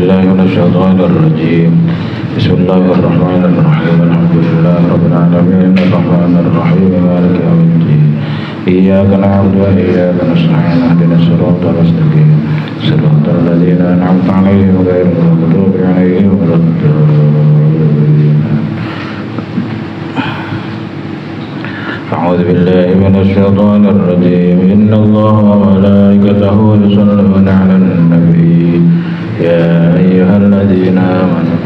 بالله من الشيطان الرجيم بسم الله الرحمن الرحيم الحمد لله رب العالمين الرحمن الرحيم مالك يوم الدين إياك نعبد وإياك نستعين اهدنا الصراط المستقيم صراط الذين أنعمت عليهم غير المغضوب عليهم ولا الضالين. أعوذ بالله من الشيطان الرجيم إن الله وملائكته يصلون على النبي يا أيها الذين آمنوا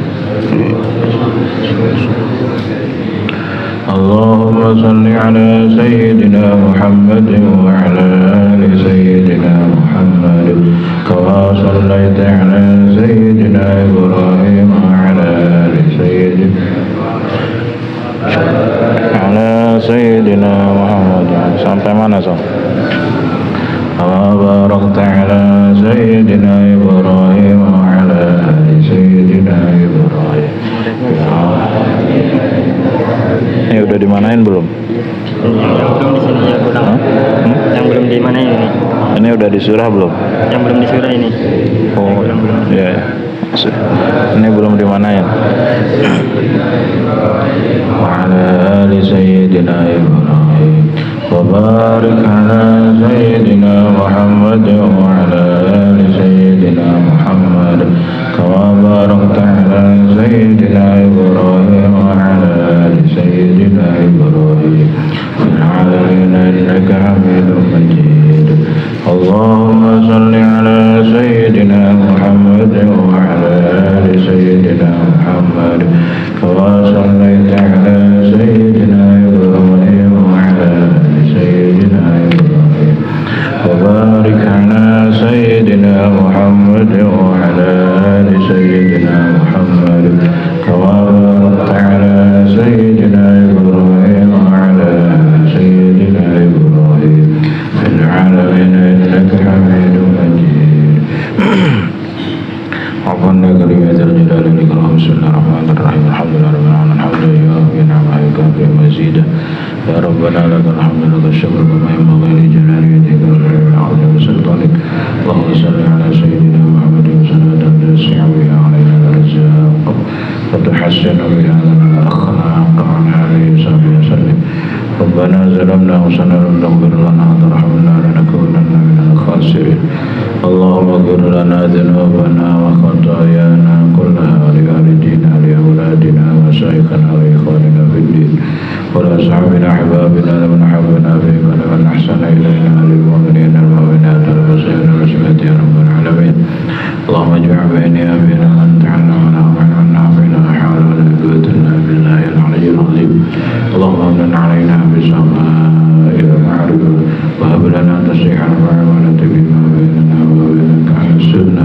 اللهم صل على سيدنا محمد وعلى آل سيدنا محمد كما صليت على سيدنا إبراهيم وعلى آل سيدنا محمد sampai mana so? Kama barakta ala sayyidina Ibrahim wa ala ali sayyidina Ibrahim. Ini udah dimanain belum? Belum di sini ya kurang. Yang belum dimanain ini. Ini udah di surah belum? Yang belum di surah ini. Oh, ya. Ini belum dimanain. Wa ala ali sayyidina Ibrahim wa barik ala sayyidina Muhammad wa ala ali sayyidina Muhammad kama barakta ala sayyidina Ibrahim wa ala ali sayyidina Ibrahim fil alamin innaka Hamidum Majid. Allahumma salli ala sayyidina Muhammad wa ala ali sayyidina Muhammad kama sallaita ala sayyidina Ibrahim wa ala ali sayyidina Ibrahim wa barik ala sayyidina Muhammad wa ala ali sayyidina Muhammad kama barakta ala sayyidina Ibrahim wa ala ali sayyidina Ibrahim fil alamin innaka Hamidum Majid. Rabbana kalimatul jalali wal ikram. Bismillahirrahmanirrahim. Alhamdulillahi rabbil alamin. Alhamdulillah bi ni'matika wa mazida. Ya Rabbana lakal hamdu lakal syukru kama yanbaghi li jalali wajhika wa li 'azimi sultanik. Allahumma shalli ala sayyidina Muhammadin salatan tasi'u biha 'alaina al-arzaq wa tuhassinu biha al-akhlaq wa 'ala alihi wa sahbihi wa sallim. ربنا ظلمنا أنفسنا وإن لم تغفر لنا وترحمنا لنكونن من الخاسرين. اللهم اغفر لنا ذنوبنا وخطايانا كلها ولوالدينا ولأولادنا ومشايخنا وإخواننا في الدين ولأصحابنا أحبابنا ومن أحبنا فيك ومن أحسن إلينا للمؤمنين والمؤمنات والمسلمين والمسلمات يا رب العالمين. اللهم اجمع بيني وبين من تعلمنا وعلمنا بنا لا حول ولا قوة إلا بالله العلي العظيم. اللهم امن علينا بسماء المعرفة وهب لنا تسيح المعاملة بما بيننا وبينك على السنة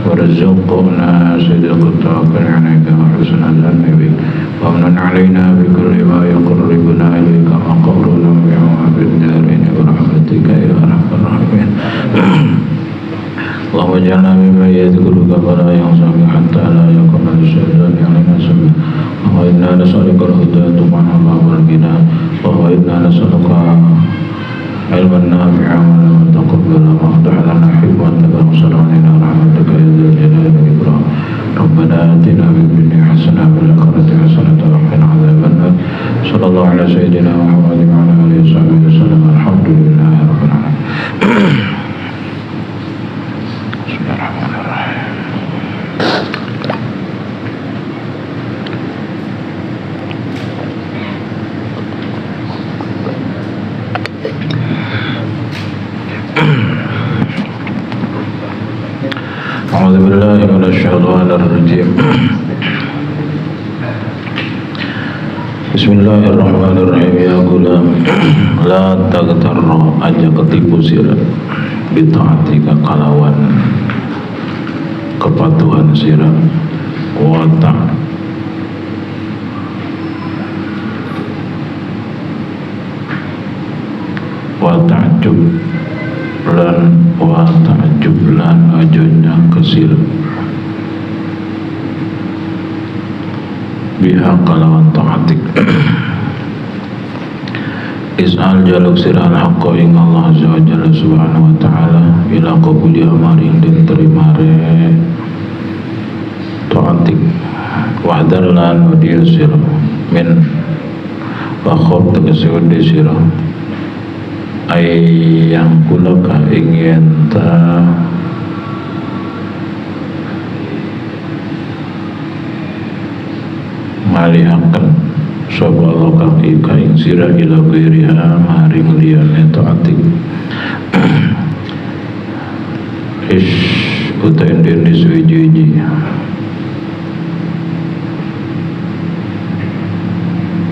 ورزقنا صدق التوكل عليك وحسن الظن بك وامن علينا بكل ما يقربنا إليك وقرنا بما في الدارين برحمتك يا أرحم الراحمين. اللهم اجعلنا ممن يذكرك فلا ينساك حتى لا يكون للشيطان علينا سبيل. اللهم إنا نسألك الهدى طبعا والغنى. اللهم إنا نسألك علما نافعا وعلما متقبلا وافتح لنا حكمتك وانصر علينا رحمتك يا ذا الجلال والإكرام. ربنا آتنا في الدنيا حسنة وفي الآخرة حسنة وقنا عذاب النار. صلى الله على سيدنا محمد وعلى آله وصحبه وسلم. الحمد لله رب العالمين. أعوذ بالله من الشيطان الرجيم. Bismillahirrahmanirrahim. Ya gulam la taghtarra aja ketipu sira bitaatika kalawan kepatuhan sira wa ta'jub lan aja nyangka sira biha kalawan taatik is'al jaluk sirah al-haqqa ing Allah azza wa jalla subhanahu wa ta'ala ila qabuli amaring den terimare taatik wahdar lan wadiya sira min wakhab tegese wedi sira ay yang kulaka ingin ta malihaken sapa Allah kang ing sira ila ghairiha maring liyane taatik ish utain diri suwiji-wiji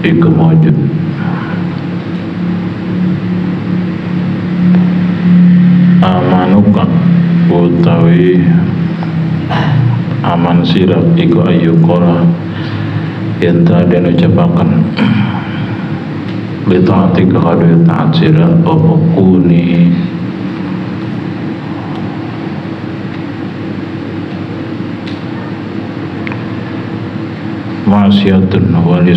iku mawjud amanuka utawi aman sirah iku ayyukora yenta dan ucapakan lita'ati kehadu ta'at sirah opokuni maksiatun wali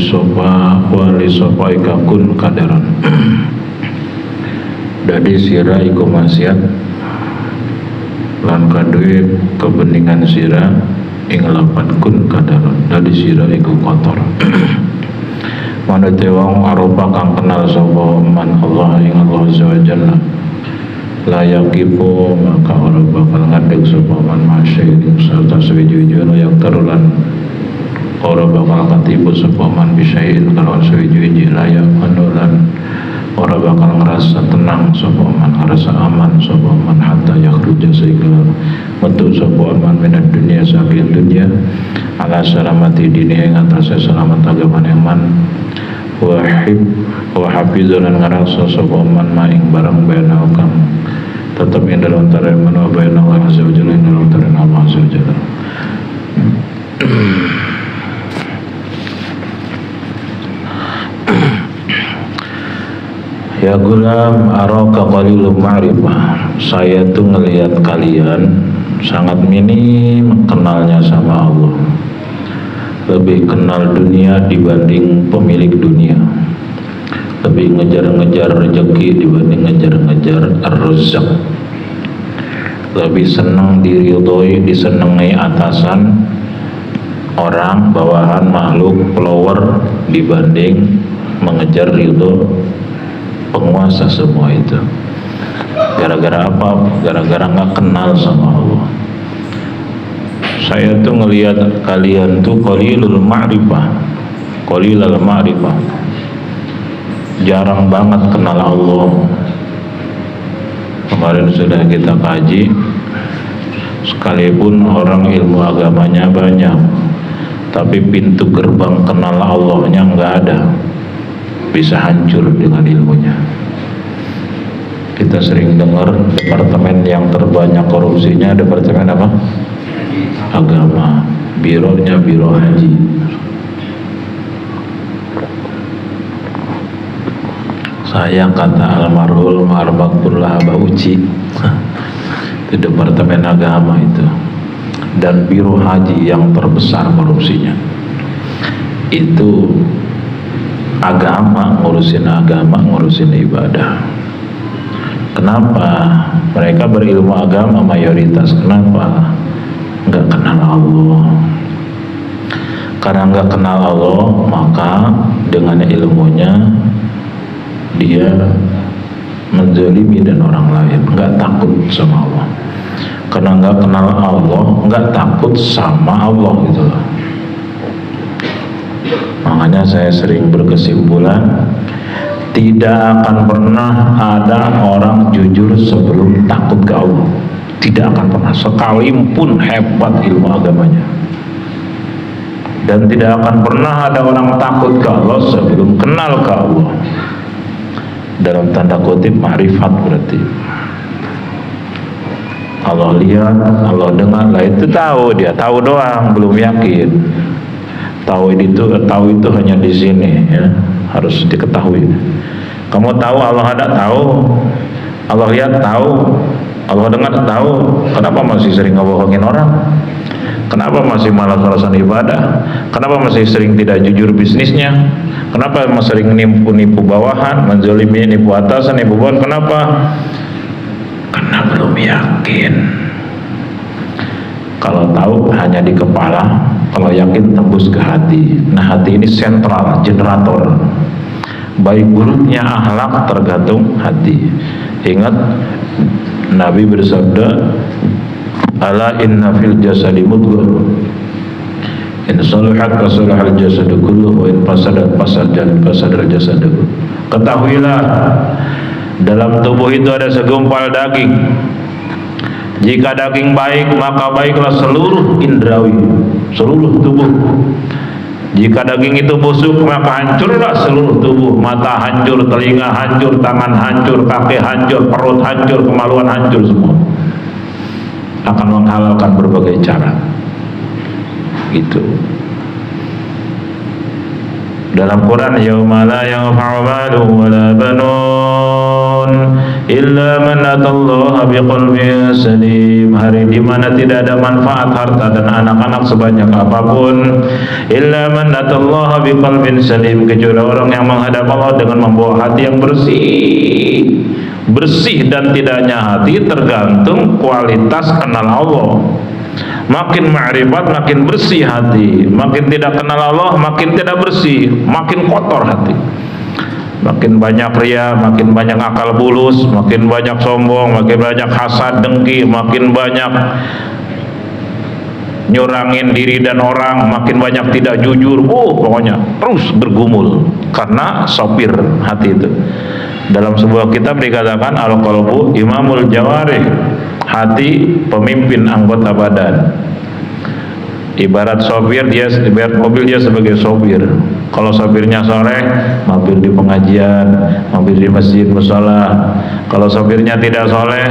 sopa ikakun kadaran dadi sira iku maksiat lan kadue kebeningan sira ing lapan kun kadaran dadi sira iku kotor manute wong arupa kang kenal sapa man Allah ing Allah azza wa jalla la yaqifu maka ora bakal ngadeg sapa man masyai ing sarta suwi-suwi yang terulan ora bakal katipu sapa man bisain kalawan suwi-suwi layak manulan ora bakal ngerasa tenang sapa man ngerasa aman sapa man hatta yakhruja sehingga metu sapa man minad dunya saking dunya ala salamati dini ing atase selamat agamane man wa hafizun ngerasa sapa man maing barang bena kang tetep ing dalem antara man wa bena Allah azza wa jalla ing dalem antara Allah azza wa jalla ya gulam araka qalilum ma'rifah saya tuh ngelihat kalian sangat minim kenalnya sama Allah lebih kenal dunia dibanding pemilik dunia lebih ngejar-ngejar rezeki dibanding ngejar-ngejar ar-razzaq lebih senang diridhoi disenangi atasan orang bawahan makhluk follower dibanding mengejar ridho penguasa semua itu. Gara-gara apa? Gara-gara nggak kenal sama Allah. Saya tuh ngelihat kalian tuh qalilul ma'rifah, qalilul ma'rifah, jarang banget kenal Allah. Kemarin sudah kita kaji, sekalipun orang ilmu agamanya banyak, tapi pintu gerbang kenal Allahnya nggak ada, bisa hancur dengan ilmunya. Kita sering dengar departemen yang terbanyak korupsinya departemen apa? Agama. Bironya biro haji. Saya kata almarhum Arbaqullah Bauchi itu departemen agama itu, dan biro haji yang terbesar korupsinya itu agama, ngurusin ibadah. Kenapa? Mereka berilmu agama mayoritas. Kenapa? Nggak kenal Allah. Karena nggak kenal Allah, maka dengan ilmunya dia menzalimi dan orang lain. Nggak takut sama Allah. Karena nggak kenal Allah, nggak takut sama Allah gitu loh. Makanya saya sering berkesimpulan, tidak akan pernah ada orang jujur sebelum takut ke Allah. Tidak akan pernah, sekalipun hebat ilmu agamanya. Dan tidak akan pernah ada orang takut ke Allah sebelum kenal ke Allah. Dalam tanda kutip ma'rifat berarti. Allah lihat, Allah dengar, lah itu tahu, dia tahu doang, belum yakin. Tahu itu hanya di sini ya, harus diketahui. Kamu tahu Allah ada, tahu. Allah lihat, tahu. Allah dengar, tahu. Kenapa masih sering ngebohongin orang? Kenapa masih malas-malasan ibadah? Kenapa masih sering tidak jujur bisnisnya? Kenapa masih sering nipu bawahan, menzalimi, nipu atasan, nipu bawahan? Kenapa? Karena belum yakin. Kalau tahu hanya di kepala, kalau yakin tembus ke hati. Nah, hati ini sentral, generator. Baik buruknya akhlak tergantung hati. Ingat Nabi bersabda, ala inna fil jasadi mudghah, in salahat fasalahal jasadu kulluh, wa in fasadat fasadal jasadu. Ketahuilah, dalam tubuh itu ada segumpal daging. Jika daging baik, maka baiklah seluruh indrawi, seluruh tubuh. Jika daging itu busuk, maka hancurlah seluruh tubuh. Mata hancur, telinga hancur, tangan hancur, kaki hancur, perut hancur, kemaluan hancur, semua akan menghalalkan berbagai cara. Itu dalam Quran, yauma la yanfa'u malun wala banun illa man atallaha biqalbin salim. Hari di mana tidak ada manfaat harta dan anak-anak sebanyak apapun, illa man atallaha biqalbin salim, kecuali orang yang menghadap Allah dengan membawa hati yang bersih. Bersih dan tidaknya hati tergantung kualitas kenal Allah. Makin ma'rifat, makin bersih hati. Makin tidak kenal Allah, makin tidak bersih, makin kotor hati. Makin banyak riya, makin banyak akal bulus, makin banyak sombong, makin banyak hasad, dengki, makin banyak nyurangin diri dan orang, makin banyak tidak jujur. Pokoknya terus bergumul karena sopir hati itu. Dalam sebuah kitab dikatakan al-qalbu imamul jawarih, hati pemimpin anggota badan. Ibarat sopir, dia ibarat mobil, dia sebagai sopir. Kalau sopirnya soleh, mampir di pengajian, mampir di masjid, mushola. Kalau sopirnya tidak soleh,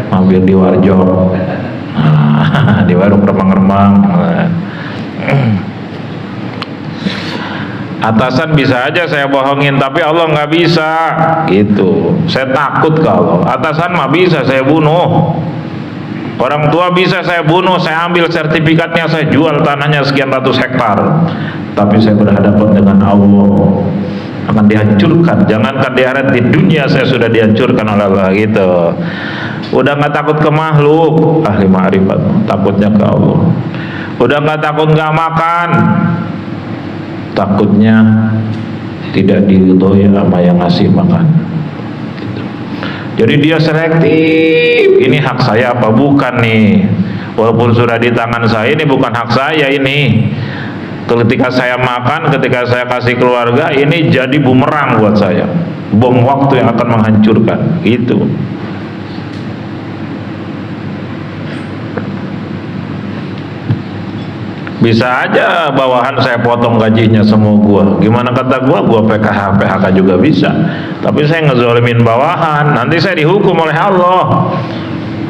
mampir di warjok, di warung remang-remang. Atasan bisa aja saya bohongin, tapi Allah nggak bisa, gitu. Saya takut kalau atasan mah bisa saya bunuh. Orang tua bisa saya bunuh, saya ambil sertifikatnya, saya jual tanahnya sekian ratus hektar. Tapi saya berhadapan dengan Allah, akan dihancurkan. Jangankan di akhirat, di dunia saya sudah dihancurkan oleh Allah, gitu. Udah nggak takut ke makhluk, ahli ma'rifat, takutnya ke Allah. Udah nggak takut nggak makan, takutnya tidak diridhoi sama yang ngasih makan. Jadi dia selektif, ini hak saya apa bukan nih, walaupun sudah di tangan saya, ini bukan hak saya ini. Ketika saya makan, ketika saya kasih keluarga, ini jadi bumerang buat saya, bom waktu yang akan menghancurkan. Itu bisa aja bawahan saya potong gajinya semua gua. Gimana kata gua PKH PHK juga bisa. Tapi saya ngezolimin bawahan, nanti saya dihukum oleh Allah.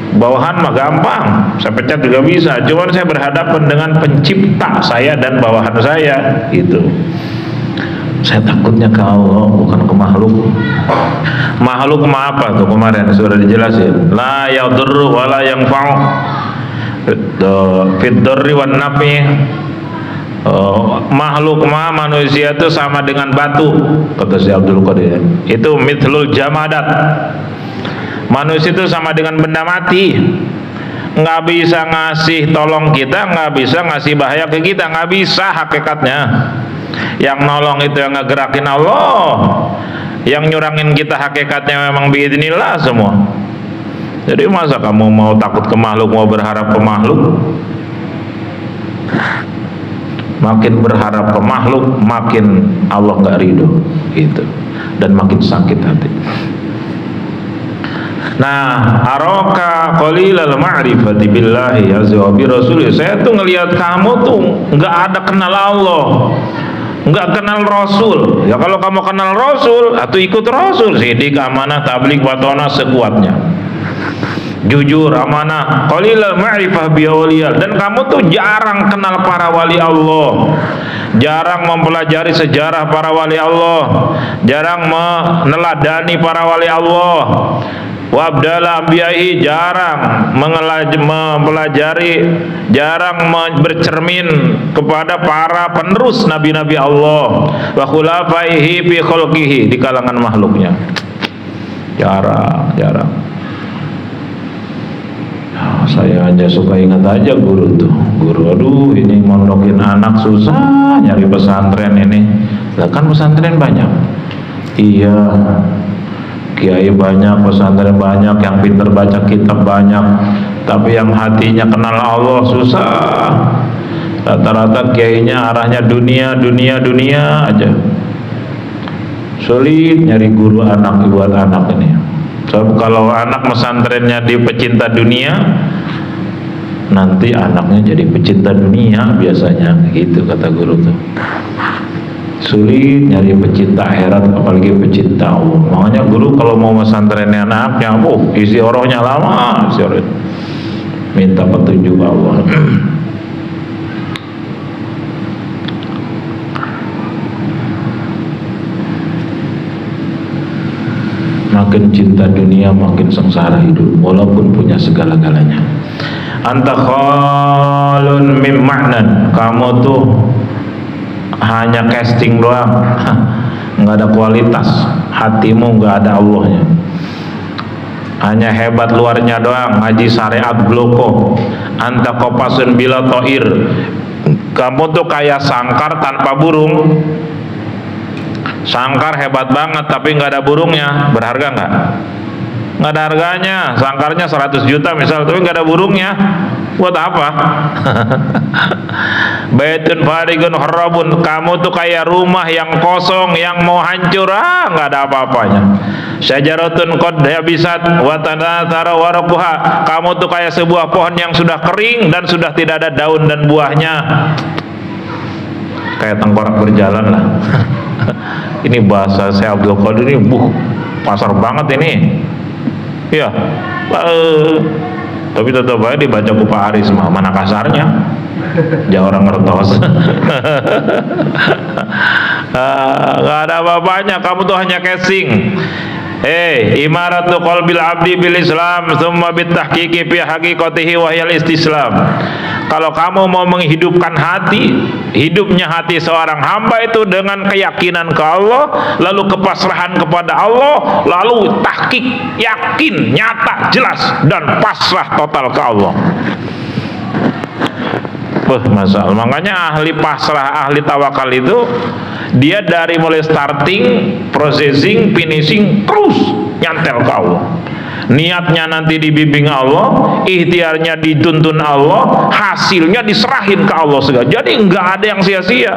Bawahan mah gampang, saya pecat juga bisa. Cuman saya berhadapan dengan pencipta saya dan bawahan saya, gitu. Saya takutnya ke Allah, bukan ke makhluk. Makhluk mah apa tuh kemarin sudah dijelasin. La yadurru wa la yanfa'u. Fid-darri wan nafi. Makhluk mah manusia itu sama dengan batu, kata Syekh Abdul Qadir. Itu mithlul jamadat. Manusia itu sama dengan benda mati, nggak bisa ngasih tolong kita, nggak bisa ngasih bahaya ke kita, nggak bisa hakikatnya. Yang nolong itu yang ngegerakin Allah, yang nyurangin kita hakikatnya memang biidznillah semua. Jadi masa kamu mau takut ke makhluk, mau berharap ke makhluk? Makin berharap ke makhluk, makin Allah nggak ridho, gitu, dan makin sakit hati. Nah, araka qalilal ma'rifati billahi azza wa bi rasulih. Saya tuh ngelihat kamu tuh nggak ada kenal Allah, nggak kenal Rasul. Ya kalau kamu kenal Rasul, atau ikut Rasul, sidik, amanah, tabligh, batona sekuatnya. Jujur, amanah, qalilal ma'rifah bi awliya. Dan kamu tuh jarang kenal para wali Allah, jarang mempelajari sejarah para wali Allah, jarang meneladani para wali Allah. Wabdala ambiyai, jarang mempelajari, jarang bercermin kepada para penerus nabi-nabi Allah, wa khulafaihi fi khalqihi, di kalangan makhluknya. Jarang. Saya aja suka ingat aja guru tuh. Guru, aduh ini mondokin anak susah, nyari pesantren ini. Lah kan pesantren banyak. Iya, kiai banyak, pesantren banyak, yang pintar baca kitab banyak. Tapi yang hatinya kenal Allah susah. Rata-rata kiainya arahnya dunia aja. Sulit nyari guru anak buat anak ini. Sebab kalau anak pesantrennya di pecinta dunia, nanti anaknya jadi pecinta dunia biasanya, gitu kata guru tuh. Sulit nyari pecinta akhirat, apalagi pecinta Allah. Makanya guru kalau mau pesantrennya anaknya, isi orohnya lama, minta petunjuk Allah. Makin cinta dunia makin sengsara hidup, walaupun punya segala-galanya. Anta khalun mim ma'nan, kamu tuh hanya casting doang, nggak ada kualitas, hatimu nggak ada Allahnya. Hanya hebat luarnya doang, ngaji syariat bloko. Anta kopasun bila toir, kamu tuh kayak sangkar tanpa burung. Sangkar hebat banget tapi nggak ada burungnya, berharga nggak? Nggak ada harganya. Sangkarnya 100 juta misal, tapi nggak ada burungnya, buat apa? Baitun farigun harabun, kamu tuh kayak rumah yang kosong yang mau hancur, nggak ada apa-apanya. Syajaratun qad habisat wa tanathara waraquha, kamu tuh kayak sebuah pohon yang sudah kering dan sudah tidak ada daun dan buahnya. Kayak tengkorak berjalan lah. Ini bahasa Syekh Abdul Qadir ini pasar banget ini. Ya, tapi tetap aja dibaca ku Pak Aris mah, mana kasarnya? Jangan orang ngertos. Gak ada apa-apanya, kamu tuh hanya casing. Imaratu qalbil abdi bil Islam thumma bit tahqiqi fi haqiqatihi wa hiyal istislam. Kalau kamu mau menghidupkan hati, hidupnya hati seorang hamba itu dengan keyakinan ke Allah, lalu kepasrahan kepada Allah, lalu tahqiq, yakin, nyata, jelas dan pasrah total ke Allah. Masalah. Makanya ahli pasrah, ahli tawakal itu dia dari mulai starting, processing, finishing terus nyantel ke Allah. Niatnya nanti dibimbing Allah, ikhtiarnya dituntun Allah, hasilnya diserahin ke Allah segala. Jadi enggak ada yang sia-sia.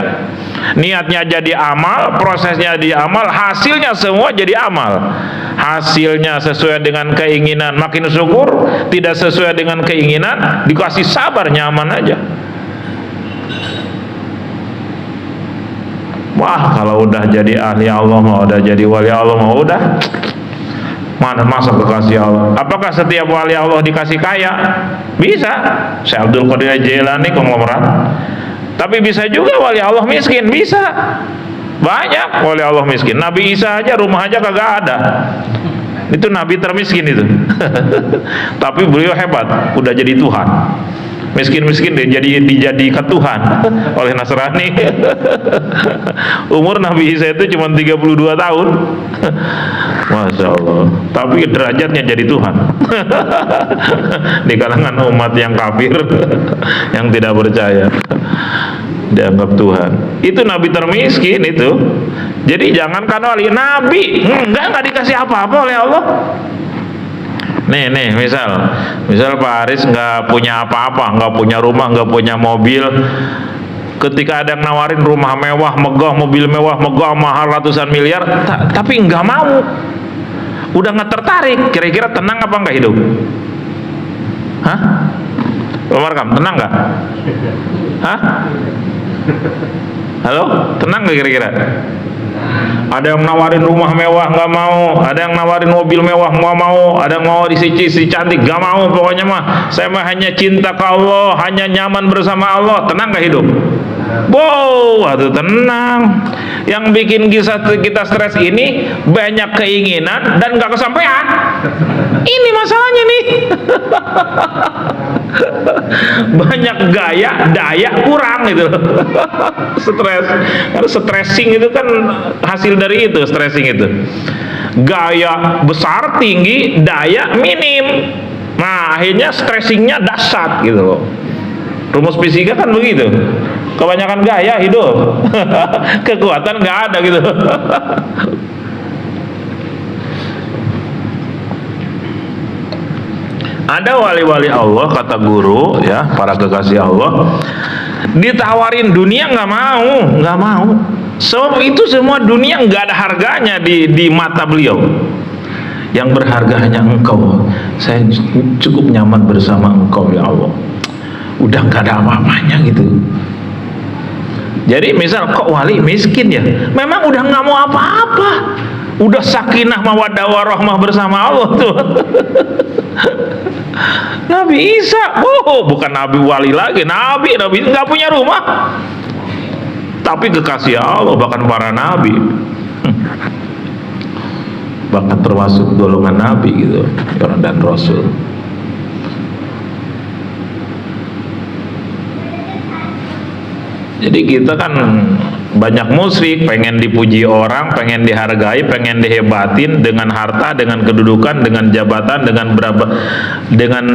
Niatnya jadi amal, prosesnya jadi amal, hasilnya semua jadi amal. Hasilnya sesuai dengan keinginan, makin syukur. Tidak sesuai dengan keinginan, dikasih sabar, nyaman aja. Wah, kalau udah jadi ahli Allah, mau udah jadi wali Allah, mau udah mana masuk kekasih Allah. Apakah setiap wali Allah dikasih kaya? Bisa. Syekh Abdul Qadir Jailani konglomerat. Tapi bisa juga wali Allah miskin, bisa. Banyak wali Allah miskin. Nabi Isa aja rumah aja kagak ada. Itu nabi termiskin itu. Tapi beliau hebat, udah jadi Tuhan. Miskin-miskin dia dijadikan Tuhan oleh Nasrani. Umur Nabi Isa itu cuma 32 tahun. Masya Allah. Tapi derajatnya jadi Tuhan. Di kalangan umat yang kafir, yang tidak percaya, dianggap Tuhan. Itu Nabi termiskin itu. Jadi jangankan wali, Nabi enggak dikasih apa-apa oleh Allah. Nih misal Pak Aris nggak punya apa-apa, nggak punya rumah, nggak punya mobil. Ketika ada yang nawarin rumah mewah, megah, mobil mewah, megah, mahal ratusan miliar, tapi nggak mau, udah nggak tertarik. Kira-kira tenang apa nggak hidup? Hah? Pak Markam, tenang nggak? Hah? Halo, tenang nggak kira-kira? Ada yang nawarin rumah mewah nggak mau, ada yang nawarin mobil mewah nggak mau, ada yang mau si cantik nggak mau. Pokoknya mah saya mah hanya cinta ke Allah, hanya nyaman bersama Allah. Tenang nggak hidup? Wow, aduh tenang. Yang bikin kita stres ini banyak keinginan dan nggak kesampaian. Ini masalahnya nih. Banyak daya kurang gitu. Stres. Karena stressing itu kan hasil dari itu, stressing itu. Gaya besar tinggi, daya minim. Nah, akhirnya stressingnya dahsyat gitu loh. Rumus fisika kan begitu. Kebanyakan gaya hidup, kekuatan nggak ada gitu. Ada wali-wali Allah, kata guru ya, para kekasih Allah, ditawarin dunia nggak mau. Sebab itu semua dunia nggak ada harganya di mata beliau. Yang berharga hanya engkau. Saya cukup nyaman bersama engkau ya Allah. Udah nggak ada apa-apanya gitu. Jadi misal kok wali miskin ya, memang udah nggak mau apa-apa. Udah sakinah mawaddah warahmah bersama Allah tuh. Nabi Isa, bukan Nabi wali lagi, Nabi nggak punya rumah, tapi kekasih Allah, bahkan para Nabi, bahkan termasuk golongan Nabi gitu, dan Rasul. Jadi kita kan banyak musyrik, pengen dipuji orang, pengen dihargai, pengen dihebatin dengan harta, dengan kedudukan, dengan jabatan, dengan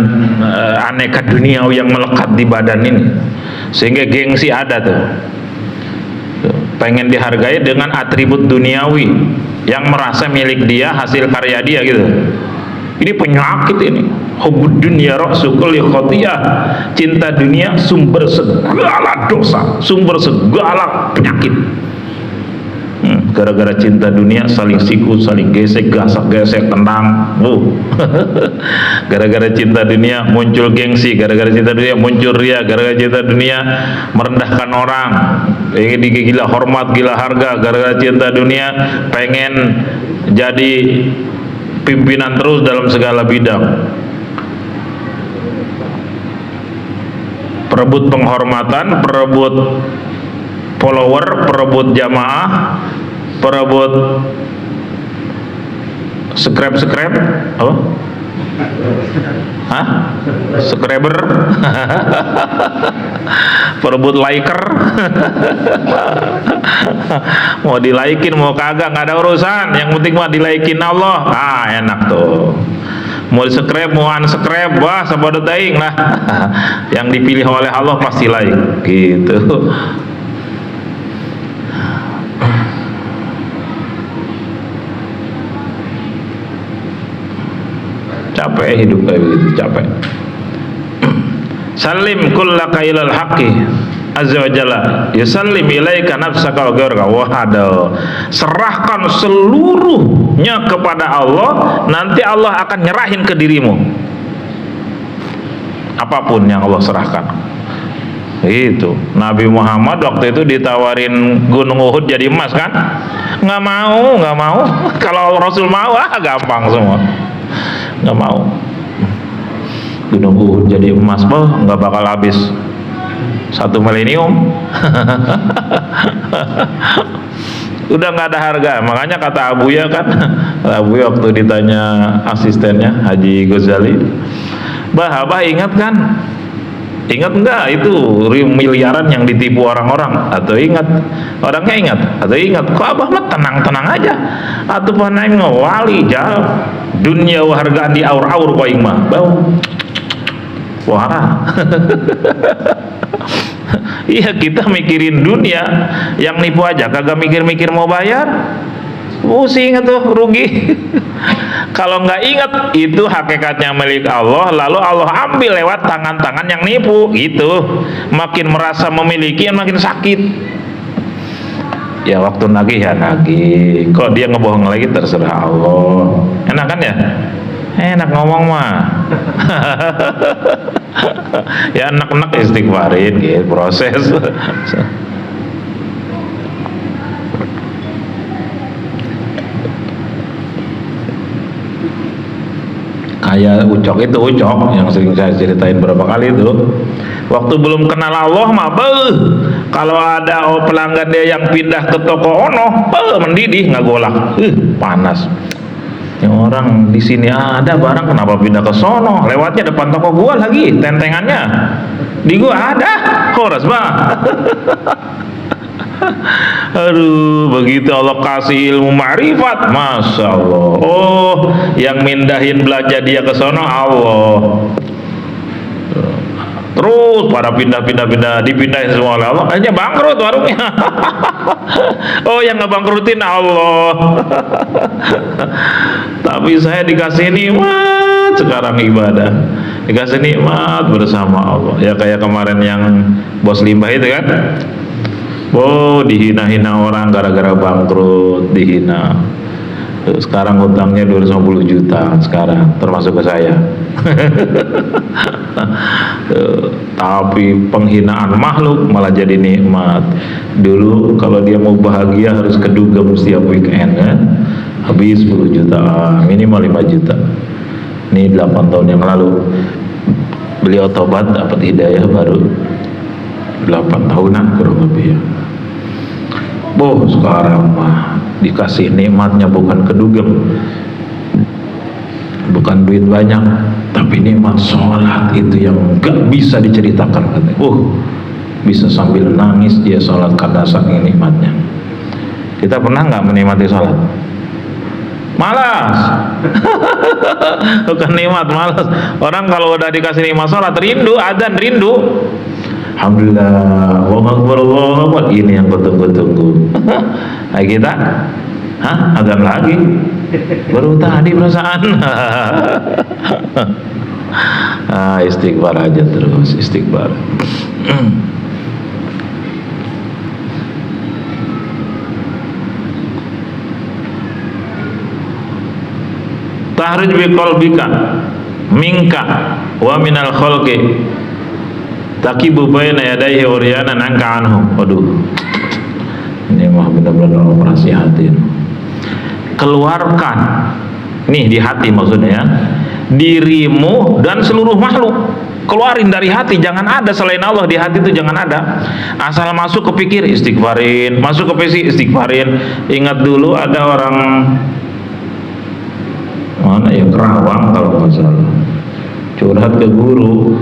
aneka dunia yang melekat di badan ini, sehingga gengsi ada tuh. Pengen dihargai dengan atribut duniawi yang merasa milik dia, hasil karya dia gitu. Ini penyakit ini. Hubbud dunya ra'su kulli khotiyah. Cinta dunia sumber segala dosa, sumber segala penyakit. Gara-gara cinta dunia saling siku, saling gesek, gasak-gesek, tendang. Gara-gara cinta dunia muncul gengsi, gara-gara cinta dunia muncul ria, gara-gara cinta dunia merendahkan orang, ingin digila hormat, gila harga. Gara-gara cinta dunia pengen jadi pimpinan terus dalam segala bidang. Perebut penghormatan, perebut follower, perebut jamaah, perebut subscribe apa? Hah? Subscriber, perebut liker. Mau dilaikin mau kagak nggak ada urusan, yang penting mah dilaikin Allah. Enak tuh. Mau subscribe mau unsubscribe, wah sabodo teuing lah. Yang dipilih oleh Allah pasti like gitu. Capek hidup kayak begitu, capek. Salim kullaka ilal haqqi azza wa jalla yusallim ilaika nafsaka wa ghairaka. Waduh, serahkan seluruhnya kepada Allah, nanti Allah akan nyerahin ke dirimu apapun yang Allah serahkan. Itu Nabi Muhammad waktu itu ditawarin Gunung Uhud jadi emas kan, nggak mau. Kalau Rasul mau gampang semua, nggak mau. Gunung Uhud jadi emas, nggak bakal habis 1 milenium. Udah nggak ada harga. Makanya kata Abuya kan, Abuya waktu ditanya asistennya Haji Ghazali, Abah ingat kan? Ingat nggak itu miliaran yang ditipu orang-orang? Atau ingat? Orangnya ingat? Atau ingat? Kok Abah mah tenang-tenang aja? Atau panaim wali jawab dunia hargaan di aur-aur kau mah bau. Wah. Iya, kita mikirin dunia, yang nipu aja kagak mikir-mikir mau bayar, pusing tuh, rugi. Kalau nggak ingat itu hakikatnya milik Allah, lalu Allah ambil lewat tangan-tangan yang nipu, gitu. Makin merasa memiliki, makin sakit. Ya waktu nagih ya nagih, kok dia ngebohong lagi terserah Allah. Enak kan ya? Enak ngomong mah. Ya enak-enak istighfarin gitu, proses. Kayak Ucok yang sering saya ceritain berapa kali itu, waktu belum kenal Allah mah kalau ada pelanggan dia yang pindah ke toko ono mendidih nggak golak, panas. Yang orang di sini ada barang kenapa pindah ke sono, lewatnya depan toko gua lagi, tentengannya di gua ada, horas bah. Aduh, begitu Allah kasih ilmu ma'rifat, Masya Allah. Oh, yang mindahin belanja dia ke sono Allah. Terus pada pindah, dipindahin semua oleh Allah. Akhirnya bangkrut warungnya. Oh, yang ngebangkrutin Allah. Tapi saya dikasih nikmat sekarang ibadah, dikasih nikmat bersama Allah. Ya kayak kemarin yang bos limbah itu kan. Oh, dihina-hina orang gara-gara bangkrut, dihina. Sekarang hutangnya 250 juta sekarang, termasuk ke saya. Tapi penghinaan makhluk malah jadi nikmat. Dulu kalau dia mau bahagia harus kedugem setiap weekend kan? Habis 10 juta, minimal 5 juta. Ini 8 tahun yang lalu beliau tobat, dapat hidayah baru 8 tahunan kurang lebih ya. Boh, sekarang mah dikasih nikmatnya bukan kedugem, bukan duit banyak, tapi nikmat sholat itu yang gak bisa diceritakan katanya. Bisa sambil nangis dia sholat karena saking nikmatnya. Kita pernah nggak menikmati sholat? Malas. Bukan nikmat, malas. Orang kalau udah dikasih nikmat sholat rindu, adzan rindu. Alhamdulillah, Allahu Akbar, Allahu Akbar. Ini yang kutunggu-tunggu. Nah kita, adzan lagi. Baru tadi perasaan. Istighfar aja terus, istighfar. Tahrij bi qalbika minka wa minal khalqi taqibu baina yadayhi uryanan anka anhu. Waduh, ini mah benar-benar operasi hati. Keluarkan nih di hati maksudnya ya, dirimu dan seluruh makhluk. Keluarin dari hati, jangan ada selain Allah di hati itu, jangan ada. Asal masuk ke pikir istighfarin, masuk ke PC istighfarin. Ingat dulu ada orang mana ya, Kerawang kalau nggak salah, curhat ke guru.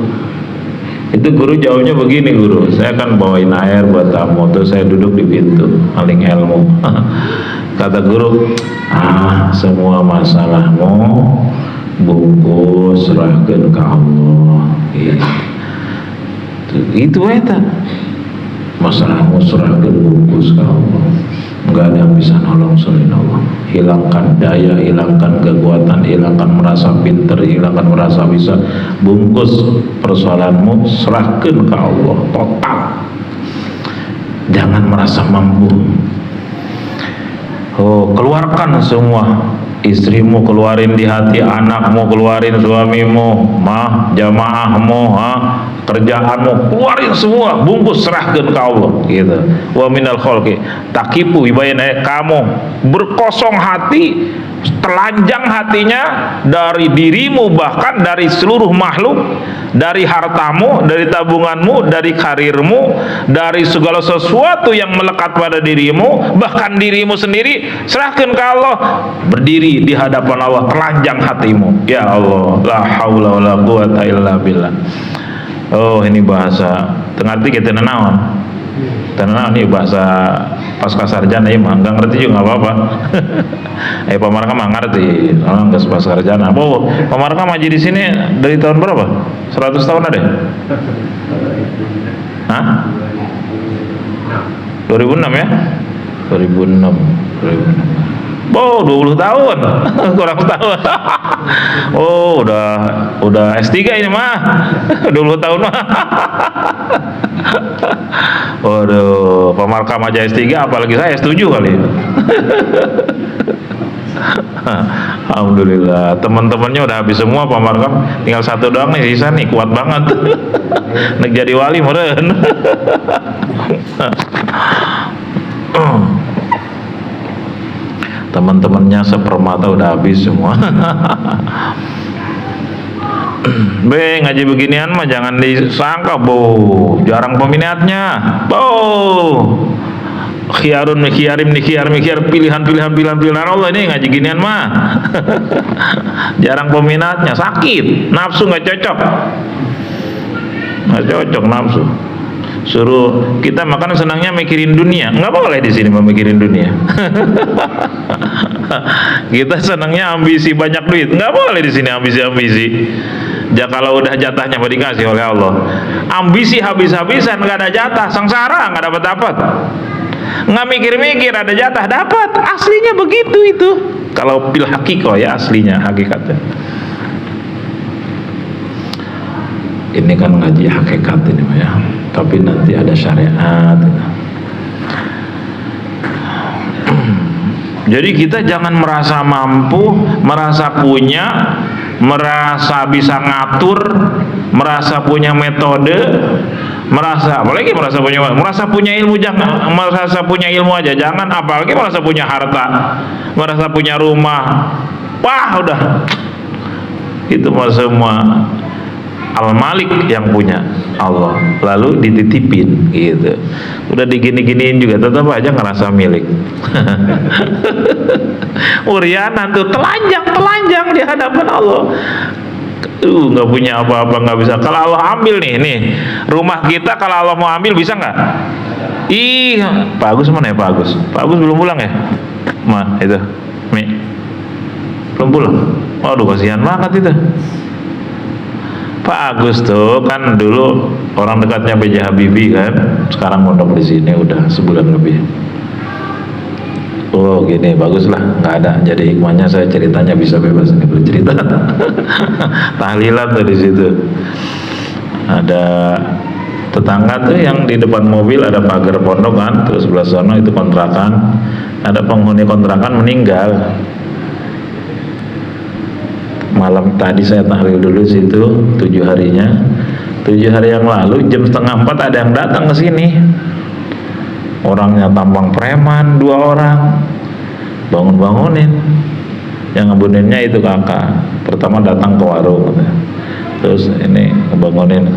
Itu guru jawabnya begini, guru, saya kan bawain air buat tamu, terus saya duduk di pintu maling ilmu. Kata guru, semua masalahmu bungkus serahkan ke Allah. Itu eta masalahmu serahkan bungkus ke Allah. Enggak ada yang bisa nolong selain Allah. Hilangkan daya, hilangkan kekuatan, hilangkan merasa pinter, hilangkan merasa bisa. Bungkus persoalanmu, serahkan ke Allah total. Jangan merasa mampu. Keluarkan semua. Istrimu keluarin di hati, anakmu keluarin, suamimu, jamaahmu, kerjaanmu, keluarin semua, bungkus serahkan ke Allah gitu. Wa minal khalqi taqifu ibayna, kamu berkosong hati, telanjang hatinya dari dirimu, bahkan dari seluruh makhluk, dari hartamu, dari tabunganmu, dari karirmu, dari segala sesuatu yang melekat pada dirimu, bahkan dirimu sendiri serahkan ke Allah. Berdiri di hadapan Allah, telanjang hatimu. Ya Allah, la haula wala quwata illa billah. Ini bahasa tengarti kita naon. Tenang, ini bahasa pasca sarjana ya, mah nggak ngerti juga nggak apa-apa. Pamarka mah ngerti, orang nggak pasca sarjana. Pamarka ngaji di sini dari tahun berapa? 100 tahun ada? 2006 ya? 2006. 20 tahun. Kurang tahun. Udah S3 ini mah. 20 tahun mah. Waduh, Pamarkam aja S3, apalagi saya S7 kali. Alhamdulillah, teman-temannya udah habis semua Pamarkam, tinggal satu doang nih sisa nih, kuat banget. Nek jadi wali meren. Teman-temannya sepermata udah habis semua. Ngaji beginian mah jangan disangka jarang peminatnya. Khiyar pilihan Allah ini ngaji ginian mah. Jarang peminatnya, sakit, nafsu nggak cocok nafsu. Suruh kita makan senangnya mikirin dunia, nggak boleh di sini memikirin dunia. Kita senangnya ambisi banyak duit, nggak boleh di sini ambisi-ambisi. Ya kalau udah jatahnya mau dikasih oleh Allah. Ambisi habis-habisan nggak ada jatah, sengsara nggak dapat. Nggak mikir-mikir ada jatah dapat. Aslinya begitu itu. Kalau bil hakiko ya aslinya hakikatnya. Ini kan ngaji hakikat ini ya. Tapi nanti ada syariat. Jadi kita jangan merasa mampu, merasa punya, merasa bisa ngatur, merasa punya metode, apalagi merasa punya ilmu, jangan merasa punya ilmu aja, jangan apalagi merasa punya harta, merasa punya rumah. Wah, udah. Itu semua Al-Malik yang punya Allah, lalu dititipin gitu. Udah digini-giniin juga tetap aja ngerasa milik. Uriana tuh telanjang di hadapan Allah. Nggak punya apa-apa, nggak bisa. Kalau Allah ambil nih rumah kita, kalau Allah mau ambil bisa nggak? Ih, Pak Agus mana ya Pak Agus? Pak Agus belum pulang ya? Itu, belum pulang. Waduh, kasihan banget itu. Pak Agus tuh kan dulu orang dekatnya B.J. Habibie kan, sekarang mondok di sini udah sebulan lebih. Oh gini, bagus lah, nggak ada. Jadi hikmahnya saya ceritanya bisa bebas nih bercerita. Tahlilan tuh di situ. Ada tetangga tuh yang di depan mobil ada pagar pondok kan, terus sebelah sana itu kontrakan. Ada penghuni kontrakan meninggal. Malam tadi saya tahlil dulu situ 7 harinya. 7 hari yang lalu jam 3:30 ada yang datang ke sini. Orangnya tampang preman, 2 orang. Bangunin. Yang ngebuninnya itu kakak. Pertama datang ke warung. Terus ini ngebangunin.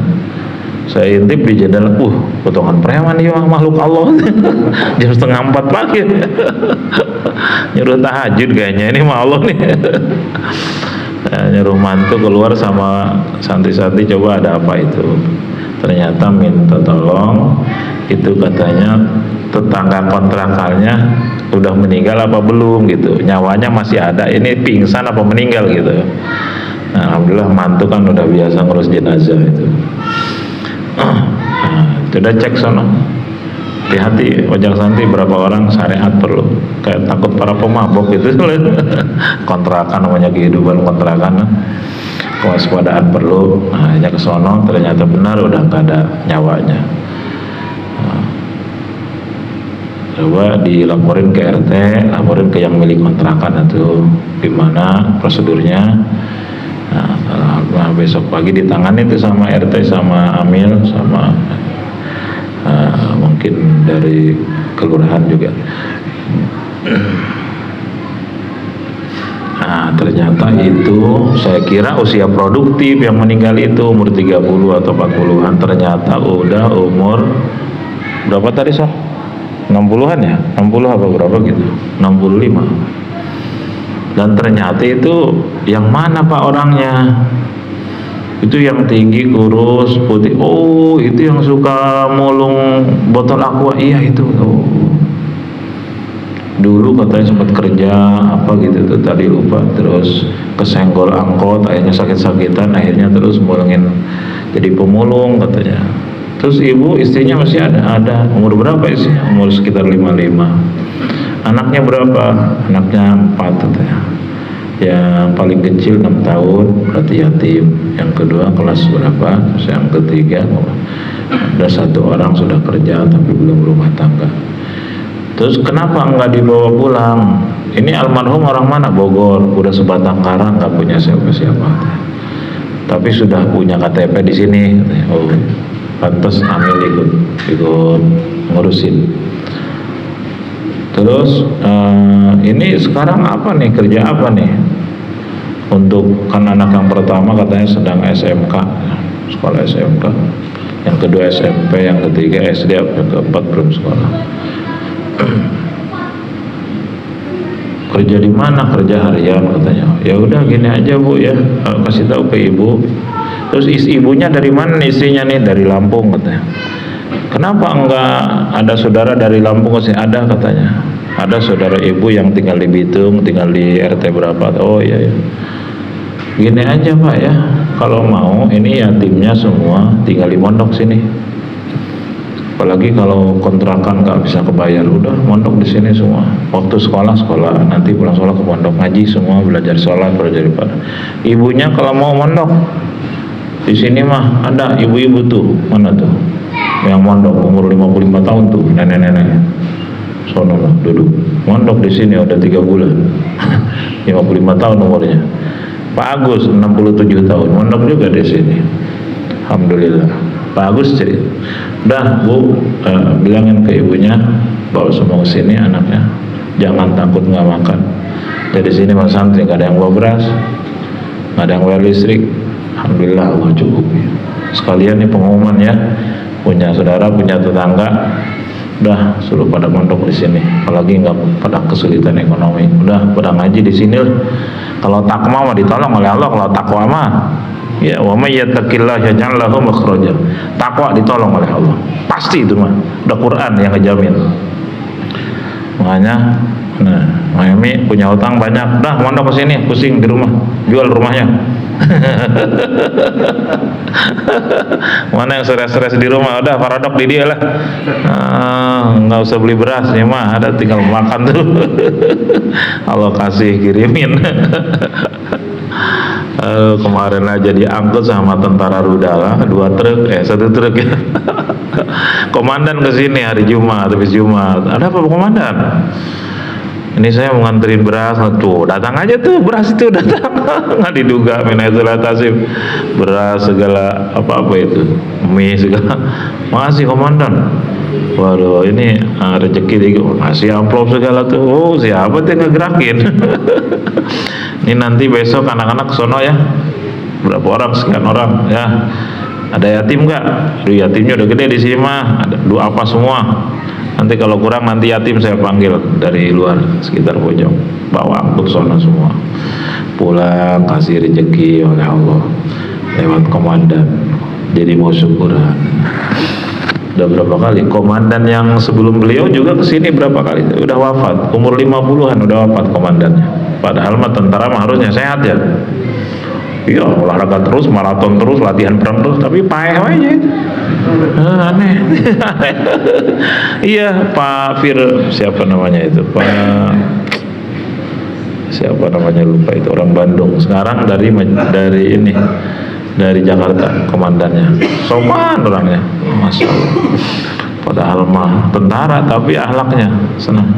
Saya intip di jendela, potongan preman ya makhluk Allah. Jam 3:30 pagi. Nyuruh tahajud kayaknya ini mah Allah nih. Nyuruh mantu keluar sama santri-santri, coba ada apa itu. Ternyata minta tolong, itu katanya tetangga kontrakannya udah meninggal apa belum gitu, nyawanya masih ada, ini pingsan apa meninggal gitu. Nah, alhamdulillah mantu kan udah biasa ngurus jenazah itu. Udah cek sono, hati-hati ojek santri berapa orang syariat perlu, kayak takut para pemabok gitu. Kontrakan namanya kehidupan kontrakan, kewaspadaan perlu. Nah, hanya ke sono ternyata benar udah nggak ada nyawanya. Coba dilaporin ke RT, laporin ke yang milik kontrakan itu gimana prosedurnya. Nah, besok pagi ditangani itu sama RT, sama Amil, sama mungkin dari kelurahan juga. Nah, ternyata itu saya kira usia produktif yang meninggal itu umur 30 atau 40-an, ternyata udah umur berapa tadi Sah? 60-an ya? 60 apa berapa gitu? 65. Dan ternyata itu yang mana Pak orangnya? Itu yang tinggi, kurus, putih. Oh, itu yang suka mulung botol aqua. Iya itu. Oh. Dulu katanya sempat kerja apa gitu tuh, tadi lupa. Terus kesenggol angkot, akhirnya sakit-sakitan, akhirnya terus mulungin jadi pemulung katanya. Terus istrinya masih ada. Umur berapa istrinya? Umur sekitar 55. Anaknya berapa? Anaknya 4 katanya. Yang paling kecil 6 tahun, berarti yatim. Yang kedua kelas berapa? Terus yang ketiga ada 1 orang sudah kerja tapi belum rumah tangga. Terus kenapa enggak dibawa pulang? Ini almarhum orang mana? Bogor. Udah sebatang kara, enggak punya siapa-siapa. Tapi sudah punya KTP di sini. Oh, pantas Amil ikut ngurusin. Terus ini sekarang apa nih, kerja apa nih? Untuk kan anak yang pertama katanya sedang SMK, sekolah SMK. Yang kedua SMP, yang ketiga SD, yang keempat belum sekolah. Kerja di mana? Kerja harian katanya. Ya udah gini aja Bu ya, kasih tahu ke ibu. Terus ibunya dari mana istrinya nih? Dari Lampung katanya. Kenapa enggak ada saudara dari Lampung ke sini? Ada katanya. Ada saudara ibu yang tinggal di Bitung, tinggal di RT berapa? Oh iya ya. Gini aja Pak ya, kalau mau ini yatimnya semua tinggal di pondok sini. Apalagi kalau kontrakan nggak bisa kebayar, udah mondok di sini semua. Waktu sekolah, nanti pulang sekolah ke pondok, ngaji semua, belajar sholat, belajar ibadah. Ibunya kalau mau mondok di sini mah ada ibu-ibu tuh, mana tuh? Yang mondok umur 55 tahun tuh, nenek-nenek. Sono lah duduk. Mondok di sini udah 3 bulan. 55 tahun umurnya. Pak Agus 67 tahun, mondok juga di sini. Alhamdulillah. Pak Agus cerita, udah Bu, bilangin ke ibunya bawa semua ke sini anaknya, jangan takut nggak makan. Jadi sini mas santri nggak ada yang bawa beras, nggak ada yang bayar listrik. Alhamdulillah Allah cukup. Sekalian nih pengumuman ya, punya saudara, punya tetangga, udah suruh pada mondok di sini. Apalagi nggak pada kesulitan ekonomi, udah pada ngaji di sini. Kalau takwa mah ditolong oleh Allah, kalau takwa mah ya wa may yattaqillaha yaj'al lahu makhraja. Takwa ditolong oleh Allah. Pasti itu mah. Udah Quran yang ngejamin. Makanya Miami punya utang banyak. Dah mondok ke sini, pusing di rumah. Jual rumahnya. Mana yang stres-stres di rumah, udah paradok di dia lah. Nggak usah beli beras ya mah, ada tinggal makan tuh. Allah kasih kirimin. Kemarin aja diangkut sama tentara Rudal 1 truk ya. Komandan kesini hari Jumat, habis Jumat. Ada apa Komandan? Ini saya mau nganterin beras. Tuh datang aja tuh, beras itu datang. Nggak diduga minaizulatasif, beras segala apa itu, mie segala. Makasih Komandan. Waduh ini rezeki masih amplop segala tuh. Oh siapa tuh ngegerakin? Ini nanti besok anak-anak sono ya, berapa orang, sekian orang ya. Ada yatim nggak? Yatimnya udah gede di sini mah. Ada dua apa semua. Nanti kalau kurang nanti yatim saya panggil dari luar sekitar pojok, bawa angkut sono semua. Pulang kasih rezeki oleh Allah lewat komandan. Jadi mau syukuran. Udah berapa kali? Komandan yang sebelum beliau juga kesini berapa kali? Udah wafat, umur 50-an udah wafat komandannya. Padahal mah tentara mah harusnya sehat ya. Iya, olahraga terus, maraton terus, latihan perang terus, tapi paeh aja itu. Aneh. Iya, Pak Fir, siapa namanya itu? Siapa namanya lupa itu, orang Bandung. Sekarang dari ini, dari Jakarta komandannya. Sopan orangnya, Masya Allah. Padahal mah tentara tapi akhlaknya senang.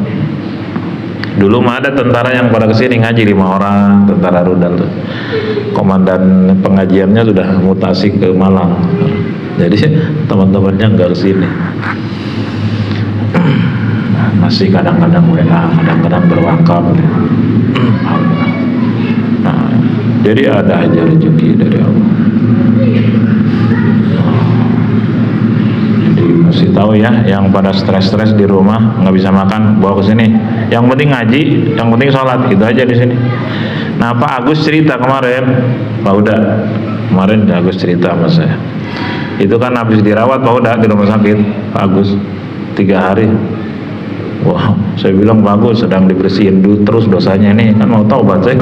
Dulu mah ada tentara yang pada kesini ngaji 5 orang, tentara Rudal tuh. Komandan pengajiannya sudah mutasi ke Malang. Jadi teman-temannya nggak kesini. Masih kadang-kadang WA, kadang-kadang berwakaf. Nah, jadi ada aja rezeki dari Allah. Kasih tahu ya, yang pada stres-stres di rumah nggak bisa makan, bawa ke sini. Yang penting ngaji, yang penting sholat, gitu aja di sini. Nah Pak Agus cerita kemarin, Pak Uda kemarin Pak Agus cerita sama saya. Itu kan habis dirawat Pak Uda di rumah sakit, Pak Agus 3 hari. Wah, saya bilang bagus, sedang dibersihin dulu terus dosanya nih, kan mau taubat saya.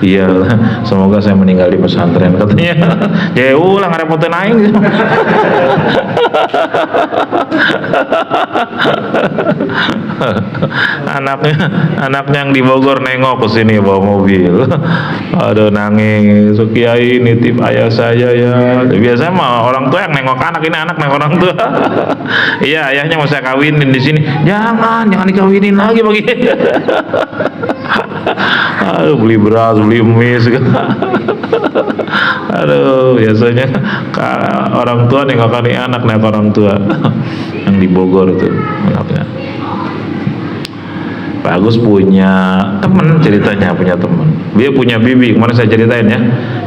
Iya, semoga saya meninggal di pesantren katanya. Ya ulang repotin aing. anaknya yang di Bogor nengok ke sini bawa mobil. Aduh nangis, Kiai nitip ayah saya ya. Biasanya mah orang tua yang nengok anak, ini anak nengok orang tua. Iya, ayahnya mau saya kawinin di sini. Jangan dikawinin lagi bagi. Aduh, beli beras, beli mie segala. Aduh, biasanya orang tua nengokin anak, orang tua yang di Bogor itu anaknya. Pak Agus punya teman, ceritanya punya teman. Dia punya bibi, kemarin saya ceritain ya.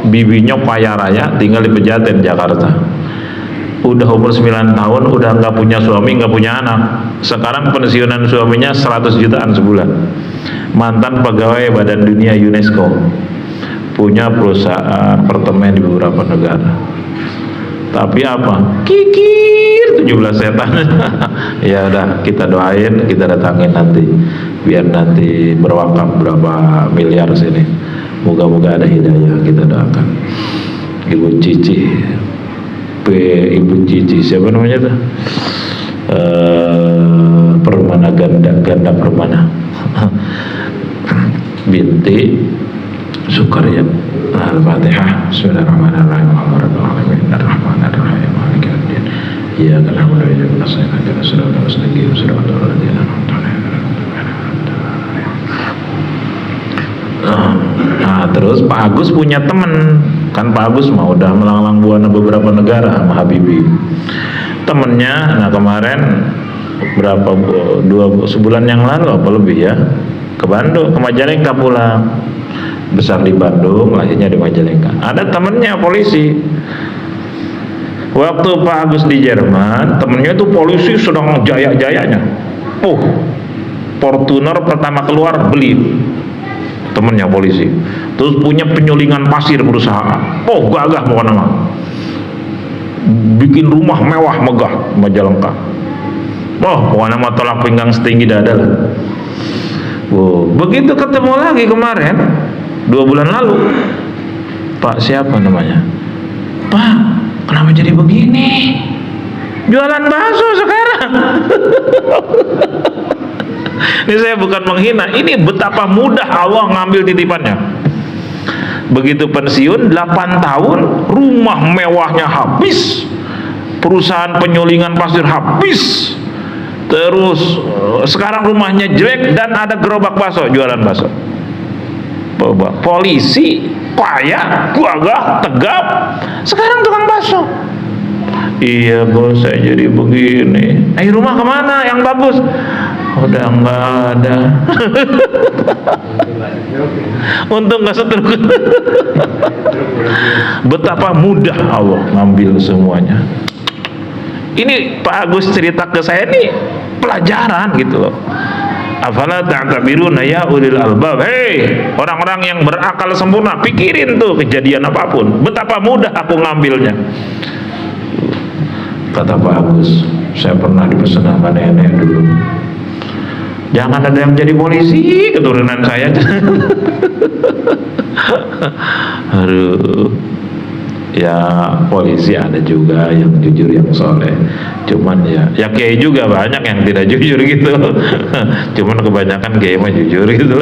Bibinya kaya raya, tinggal di Pejaten, Jakarta. Udah umur 9 tahun, udah nggak punya suami, nggak punya anak. Sekarang pensiunan suaminya 100 jutaan sebulan. Mantan pegawai Badan Dunia UNESCO, punya perusahaan apartemen di beberapa negara. Tapi apa? Kikir 17 setan. Ya udah, kita doain, kita datangin nanti, biar nanti berwakaf berapa miliar sini. Moga-moga ada hidayah, kita doakan. Ibu Cici, Ibu Cici siapa namanya tuh? Permana ganda Permana binti Sukarya. Al-Fatihah. Bismillahirrahmanirrahim. Alhamdulillahirrahmanirrahim. Maliki yaumiddin. Iyyaka na'budu wa iyyaka nasta'in. Ihdinas siratal mustaqim. Siratal ladzina an'amta 'alaihim. Nah, terus Pak Agus punya temen, kan Pak Agus mah udah melanglang buana beberapa negara sama Habibie. Temennya, nah kemarin berapa sebulan yang lalu apa lebih ya, ke Bandung, ke Majalengka pulang. Besar di Bandung, lahirnya di Majalengka. Ada temennya polisi. Waktu Pak Agus di Jerman, temennya itu polisi sedang jaya-jayanya. Fortuner pertama keluar beli, temennya polisi. Terus punya penyulingan pasir perusahaan. Gagah pokoknya mah. Bikin rumah mewah megah Majalengka. Pokoknya mah tolak pinggang setinggi dada lah. Begitu ketemu lagi kemarin 2 bulan lalu, Pak siapa namanya? Pak, kenapa jadi begini? Jualan bakso sekarang. Ini saya bukan menghina, ini betapa mudah Allah ngambil titipannya. Begitu pensiun 8 tahun, rumah mewahnya habis, perusahaan penyulingan pasir habis, terus sekarang rumahnya jelek dan ada gerobak bakso, jualan bakso. Polisi payah, gagah, tegap, sekarang tukang bakso. Iya bos, saya jadi begini. Rumah kemana yang bagus? Udah nggak ada. Untung nggak setruk. Betapa mudah Allah ngambil semuanya. Ini Pak Agus cerita ke saya nih pelajaran gitu loh. Afala ta'tabiruna ya ulil albab. Hei, orang-orang yang berakal sempurna, pikirin tuh kejadian apapun, betapa mudah aku ngambilnya. Kata Pak Agus, saya pernah dipesan sama nenek dulu, jangan ada yang jadi polisi keturunan saya. Aduh, ya polisi ada juga yang jujur, yang soleh. Cuman ya kiai juga banyak yang tidak jujur gitu. Cuman kebanyakan kiai mah jujur gitu.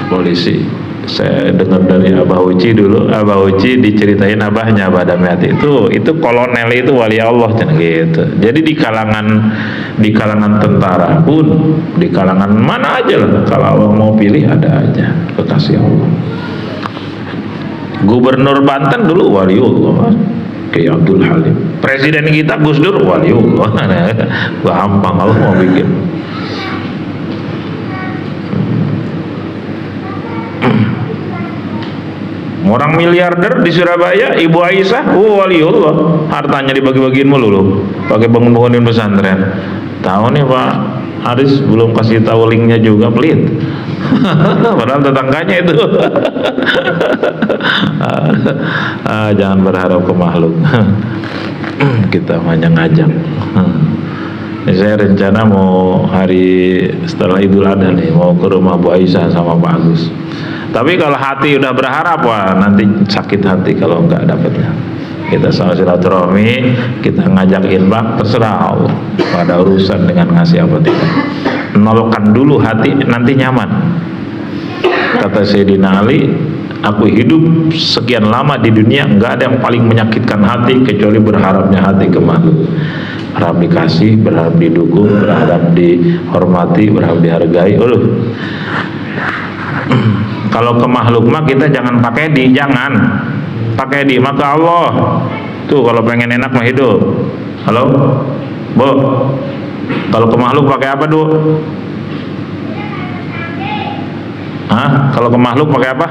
Polisi, saya dengar dari Abah Uci dulu. Abah Uci diceritain abahnya, Abah Damiati itu kolonel, itu wali Allah gitu. Jadi di kalangan tentara pun, di kalangan mana aja lah, kalau Allah mau pilih ada aja kekasih Allah. Gubernur Banten dulu waliullah, Kiai Abdul Halim. Presiden kita Gus Dur waliullah. Gampang Allah mau bikin. Orang miliarder di Surabaya, Ibu Aisyah, waliullah, hartanya dibagi-bagiin mulu loh, pakai bangun-bangunin pesantren. Tahu nih Pak Aris belum kasih tahu linknya juga, pelit. Padahal tetangganya itu. Jangan berharap ke makhluk. Kita hanya ngajak. Saya rencana mau hari setelah Idul Adha nih, mau ke rumah Bu Aisyah sama Pak Agus. Tapi kalau hati udah berharap, wah nanti sakit hati kalau nggak dapatnya. Kita sama silaturahmi, kita ngajak infak, terserah Allah. Pada urusan dengan ngasih apa tidak. Nolkan dulu hati, nanti nyaman. Kata Sayyidina Ali, aku hidup sekian lama di dunia, nggak ada yang paling menyakitkan hati kecuali berharapnya hati ke makhluk. Berharap dikasih, berharap didukung, berharap dihormati, berharap dihargai. Kalau ke makhluk mah kita jangan pakai jangan pakai maka Allah tuh kalau pengen enak mah hidup. Halo, Bu, kalau ke makhluk pakai apa dulu? Kalau ke makhluk pakai apa?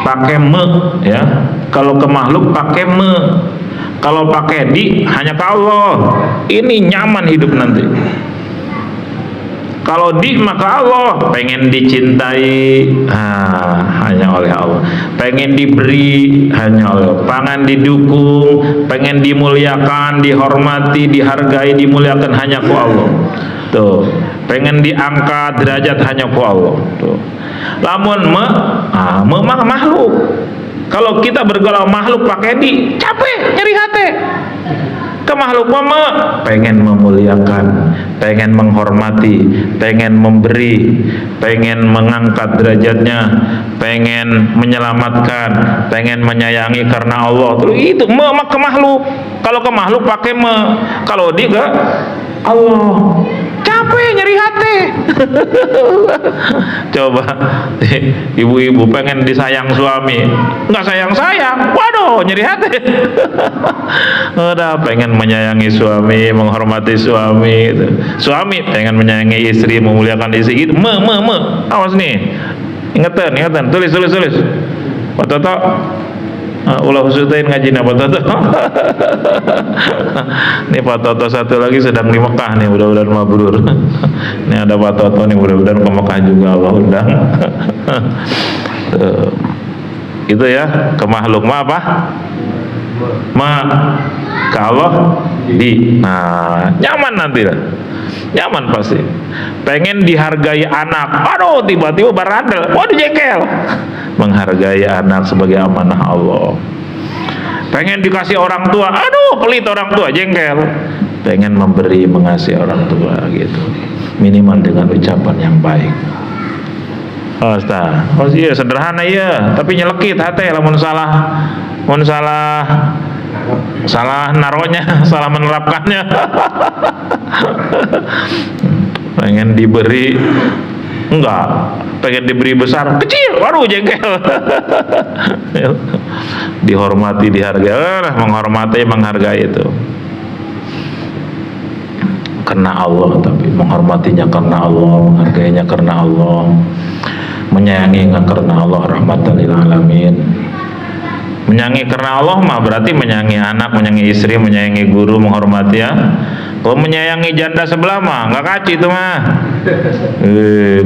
Pakai me ya. Kalau ke makhluk pakai me. Kalau pakai hanya ke Allah. Ini nyaman hidup nanti. Kalau di maka Allah, pengen dicintai hanya oleh Allah, pengen diberi hanya oleh Allah, pengen didukung, pengen dimuliakan, dihormati, dihargai, dimuliakan hanya ku Allah. Tuh, pengen diangkat derajat hanya ku Allah. Tuh. Lamun makhluk. Kalau kita bergaul makhluk pakai di capek, nyeri hati. Ke makhluk mama pengen memuliakan, pengen menghormati, pengen memberi, pengen mengangkat derajatnya, pengen menyelamatkan, pengen menyayangi karena Allah. Terus itu ke makhluk. Kalau ke makhluk pakai kalau di ke Allah, capek nyeri hati. Coba ibu-ibu pengen disayang suami, nggak sayang, waduh nyeri hati. Udah pengen menyayangi suami, menghormati suami gitu. Suami pengen menyayangi istri, memuliakan istri gitu. Awas nih, ingetan, tulis Pak Toto, ulah husutain ngaji Pak Toto. Ini Pak Toto satu lagi sedang di Mekah nih, mudah-mudahan mabrur. Ini ada Pak Toto nih, mudah-mudahan ke Mekah juga Allah undang. Itu ya, ke makhluk apa? Ke Allah nyaman nanti lah, nyaman pasti. Pengen dihargai anak, aduh tiba-tiba barandel, waduh jengkel. Menghargai anak sebagai amanah Allah. Pengen dikasih orang tua, aduh pelit orang tua, jengkel. Pengen memberi, mengasihi orang tua gitu, minimal dengan ucapan yang baik. Oh iya sederhana ya, tapi nyelekit hati lamun salah naronya, salah menerapkannya. Pengen diberi enggak, pengen diberi besar kecil, waduh jengkel. Dihormati, dihargai, menghormati, menghargai itu karena Allah, tapi menghormatinya karena Allah, menghargainya karena Allah, menyayanginya karena Allah, rahmatan lil alamin. Menyayangi karena Allah mah berarti menyayangi anak, menyayangi istri, menyayangi guru, menghormati ya. Kalau menyayangi janda sebelah mah nggak kaci itu mah.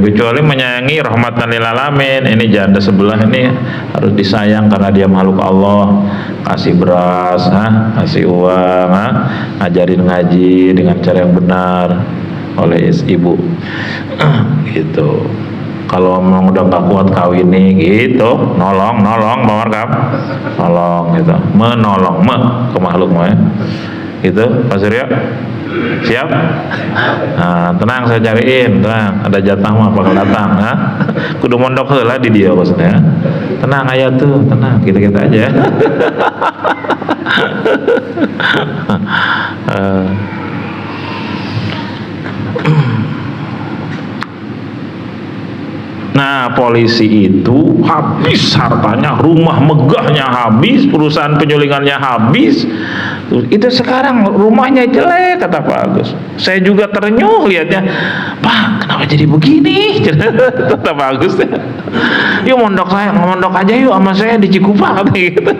Kecuali menyayangi rahmatan lil alamin. Ini janda sebelah ini harus disayang karena dia makhluk Allah. Kasih beras, kasih uang, ajarin ngaji dengan cara yang benar oleh ibu. Gitu. Kalau memang udah nggak kuat kawin nih gitu, nolong Bang Markam, nolong gitu, menolong ke makhluk ya. Gitu Pak Surya, siap? Tenang saya cariin, tenang, ada jatah mah bakal datang, kudu mondok heula di dia maksudnya. Tenang ayah tuh, tenang, kita aja. Nah, polisi itu habis hartanya, rumah megahnya habis, perusahaan penyulingannya habis. Itu sekarang rumahnya jelek, kata Pak Agus. Saya juga terenyuh lihatnya. Pak, kenapa jadi begini? Kata Pak Agus. Yuk mondok aja yuk sama saya di Cikupa gitu.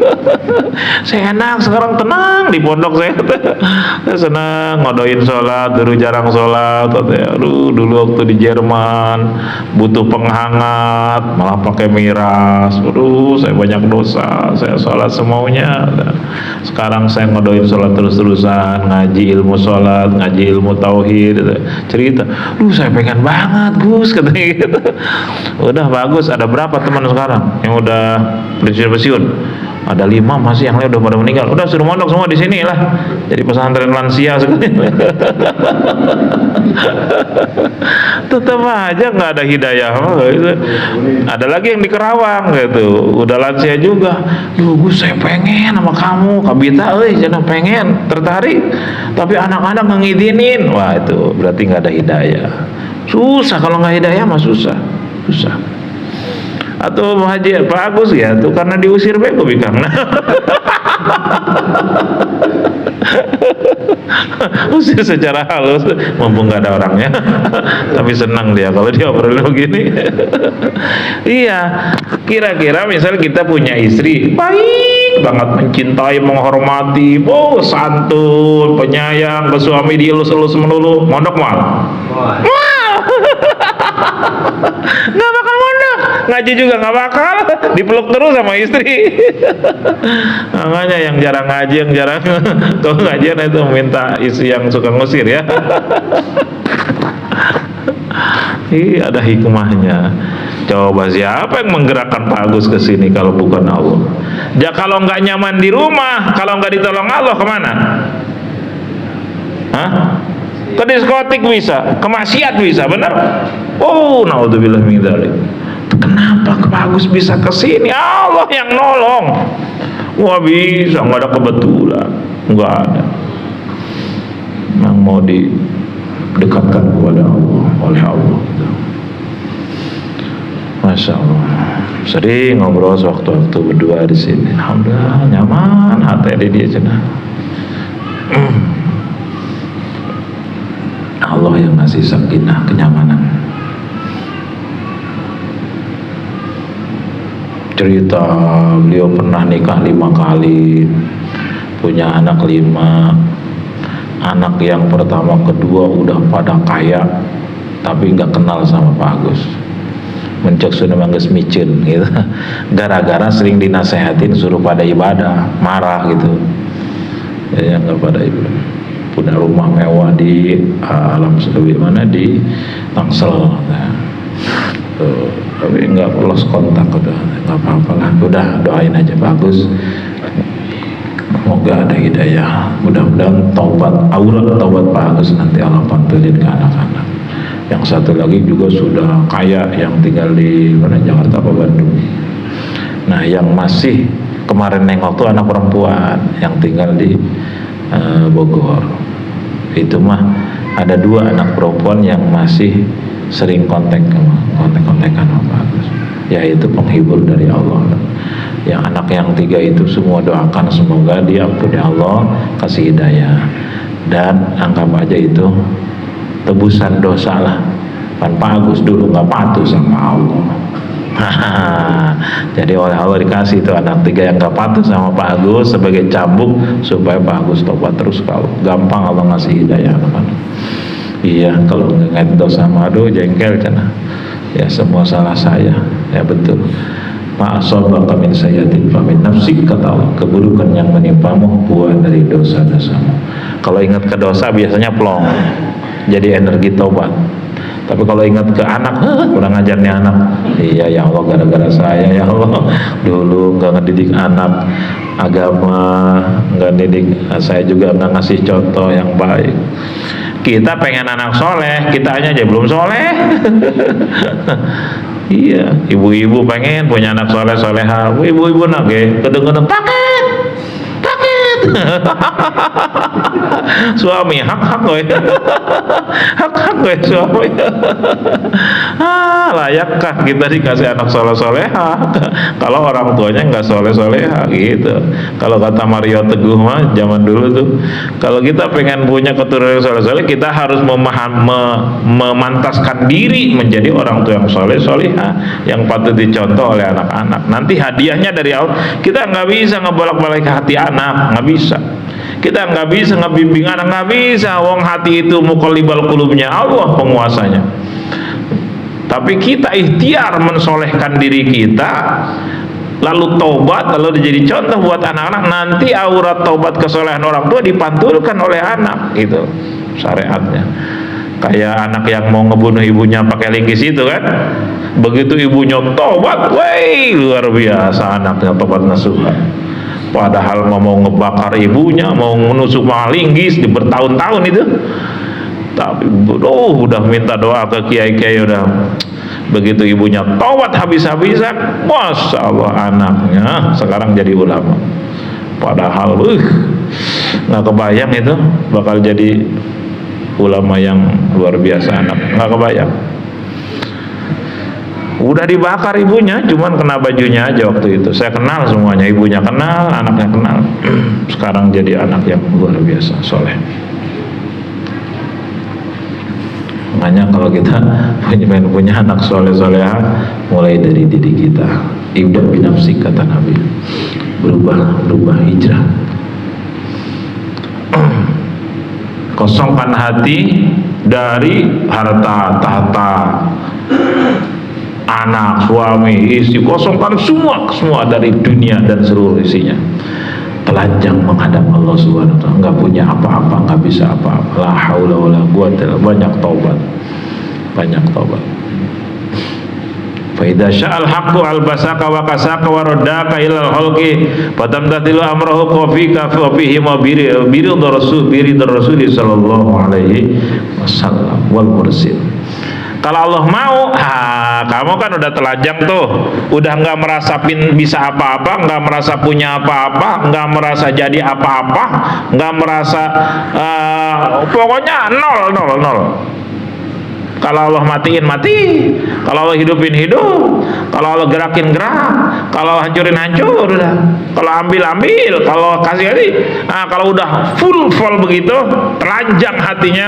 Saya enak sekarang, tenang di pondok saya. Saya senang ngodoin sholat, dulu jarang sholat. Aduh, dulu waktu di Jerman butuh penghangat malah pakai miras. Aduh, saya banyak dosa, saya sholat semaunya. Sekarang saya ngodoin sholat terus-terusan, ngaji ilmu sholat, ngaji ilmu tauhid. Cerita, saya pengen banget Gus, katanya gitu. Udah bagus. Ada berapa teman sekarang yang udah pensiun? Ada 5, masih yang lain udah pada meninggal. Udah suruh mondok semua di sini lah, jadi pesantren lansia sekali. Tetap aja nggak ada hidayah. Ada lagi yang di Kerawang gitu, udah lansia juga. Gus saya pengen sama kamu, Kabita, jangan pengen, tertarik, tapi anak-anak nggak ngizinin. Wah itu berarti nggak ada hidayah. Susah kalau nggak hidayah mah susah. Atau Haji Pak Agus ya tuh karena diusir bego bikang. Usir secara halus, mumpung nggak ada orangnya. Tapi senang dia kalau dia obrolin begini. Iya, kira-kira misal kita punya istri baik banget, mencintai, menghormati, santun, penyayang, ke suami dielus-elus melulu, mondok mal. Nggak bakal mondok, ngaji juga nggak bakal, dipeluk terus sama istri. Makanya yang jarang ngaji, yang jarang kalau ngajian itu minta istri yang suka ngusir ya. Ada hikmahnya. Coba siapa yang menggerakkan Pak Agus ke sini kalau bukan Allah? Ya kalau nggak nyaman di rumah, kalau nggak ditolong Allah kemana? Hah? Ke diskotik bisa, ke maksiat bisa, benar? Oh, naudzubillah min dzalik. Kenapa Pak Agus bisa ke sini? Allah yang nolong. Wah bisa, nggak ada kebetulan, nggak ada. Yang mau didekatkan kepada Allah oleh Allah. Masya Allah, sering ngobrol sewaktu-waktu berdua di sini. Alhamdulillah nyaman hati di dia cenah. Allah yang ngasih sakinah, kenyamanan. Cerita beliau pernah nikah 5 kali, punya anak 5. Anak yang pertama kedua udah pada kaya, tapi nggak kenal sama Pak Agus. Mencek sudah mangges micin gitu. Gara-gara sering dinasehatin suruh pada ibadah, marah gitu. Ya nggak pada ibadah. Punya rumah mewah di alam mana di Tangsel. Nah, tapi nggak lost kontak, udah nggak apa-apa lah. Udah doain aja bagus. Semoga ada hidayah. Mudah-mudahan aurat taubat Pak Agus nanti Allah pantulin ke anak-anak. Yang satu lagi juga sudah kaya, yang tinggal di mana, Jakarta apa Bandung. Nah yang masih kemarin nengok tuh anak perempuan yang tinggal di Bogor. Itu mah ada 2 anak perempuan yang masih sering kontak-kontakan sama Bagus, yaitu penghibur dari Allah. Yang anak yang 3 itu semua doakan semoga diampuni Allah, kasih hidayah, dan anggap aja itu tebusan dosa lah. Pan Pak Agus dulu nggak patuh sama Allah. Jadi oleh Allah dikasih itu anak 3 yang nggak patuh sama Pak Agus sebagai cambuk supaya Pak Agus tobat terus. Kalau gampang Allah ngasih hidayah anak-anak. Iya, kalau nggak dosa sama aduh jengkel cina. Ya semua salah saya. Ya betul. Ma'asobaka min sayyatin fa min nafsik, kata Allah, keburukan yang menimpamu buah dari dosa-dosamu. Kalau ingat ke dosa biasanya plong, jadi energi tobat. Tapi kalau ingat ke anak, kurang ajarnya anak. Iya ya Allah, gara-gara saya ya Allah dulu nggak ngedidik anak agama, nggak didik, saya juga nggak ngasih contoh yang baik. Kita pengen anak soleh, kitanya aja belum soleh. Iya, ibu-ibu pengen punya anak soleh-soleha. Ibu-ibu nak kedeng-kedeng paket. Suami hak-hak gue. Hak-hak gue suami. Layakkah kita dikasih anak soleh-soleha kalau orang tuanya nggak soleh-soleha gitu. Kalau kata Mario Teguh mah zaman dulu tuh, kalau kita pengen punya keturunan soleh-soleh, kita harus memantaskan diri menjadi orang tua yang soleh-soleha, yang patut dicontoh oleh anak-anak. Nanti hadiahnya dari Allah. Kita nggak bisa ngebolak-balik hati anak, nggak bisa. Kita nggak bisa ngebimbing anak, nggak bisa. Wong hati itu muqallibal qulubnya Allah penguasanya. Tapi kita ikhtiar mensolehkan diri kita, lalu taubat, lalu jadi contoh buat anak-anak. Nanti aurat taubat kesolehan orang tua dipantulkan oleh anak, gitu syariatnya. Kayak anak yang mau ngebunuh ibunya pakai linggis itu kan, begitu ibunya taubat, woi luar biasa anaknya tobat nasuha. Padahal mau ngebakar ibunya, mau menusuk linggis di bertahun-tahun itu. Tapi udah minta doa ke kiai-kiai, udah begitu ibunya taubat habis-habisan, masya Allah anaknya sekarang jadi ulama. Padahal nggak kebayang itu bakal jadi ulama yang luar biasa, anak nggak kebayang. Udah dibakar ibunya, cuman kena bajunya aja waktu itu. Saya kenal semuanya, ibunya kenal, anaknya kenal. Sekarang jadi anak yang luar biasa, soleh. Makanya kalau kita punya anak soleh-soleha, mulai dari diri kita. Ibda binafsik, kata Nabi. Berubah hijrah. Kosongkan hati dari harta tahta, anak, suami, istri, kosongkan semua dari dunia dan seluruh isinya. Telanjang menghadap Allah Subhanahu wa taala, enggak punya apa-apa, enggak bisa apa-apa. La haula wala quwwata illa billah. Banyak taubat. Fa idza sya'al haqqu albasaka wa kasaka wa raddaka ilal khalqi fatamtathilu amrahu qafika fa fihi ma biri rasul sallallahu alaihi wasallam wal mursil. Kalau Allah mau, kamu kan udah telanjang tuh, udah nggak merasa bisa apa-apa, nggak merasa punya apa-apa, nggak merasa jadi apa-apa, nggak merasa pokoknya nol. Kalau Allah matiin, mati. Kalau Allah hidupin, hidup. Kalau Allah gerakin, gerak. Kalau hancurin, hancur. Udah. Kalau ambil, kalau kasih. Kalau udah full begitu, telanjang hatinya.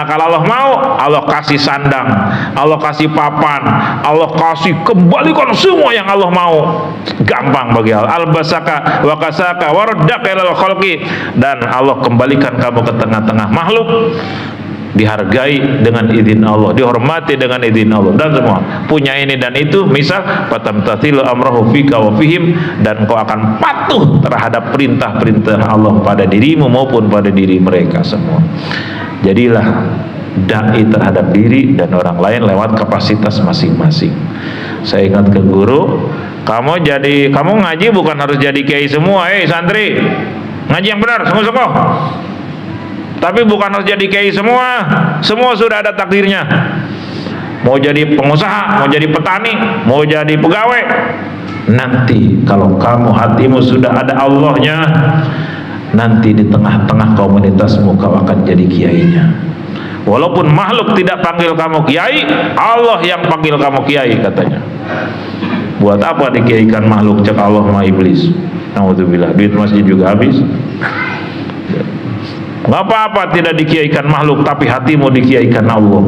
Kalau Allah mau, Allah kasih sandang, Allah kasih papan, Allah kasih kembalikan semua yang Allah mau. Gampang bagi Allah. Albasaka wa kasaka wa raddaka ilal khalqi, dan Allah kembalikan kamu ke tengah-tengah makhluk. Dihargai dengan izin Allah, dihormati dengan izin Allah, dan semua punya ini dan itu. Misal fatamtathilu amrahu fika wa fihim, dan kau akan patuh terhadap perintah-perintah Allah pada dirimu maupun pada diri mereka semua. Jadilah dai terhadap diri dan orang lain lewat kapasitas masing-masing. Saya ingat ke guru, kamu ngaji bukan harus jadi kiai semua. Santri, ngaji yang benar, sungguh-sungguh. Tapi bukan harus jadi kiai semua sudah ada takdirnya. Mau jadi pengusaha, mau jadi petani, mau jadi pegawai, nanti kalau kamu hatimu sudah ada Allahnya, nanti di tengah-tengah komunitasmu kau akan jadi kiainya. Walaupun makhluk tidak panggil kamu kiai, Allah yang panggil kamu kiai katanya. Buat apa dikiaikan makhluk, cek Allah sama iblis. Naudzubillah, duit masjid juga habis. Nggak apa-apa tidak dikiaikan makhluk, tapi hatimu dikiaikan Allah.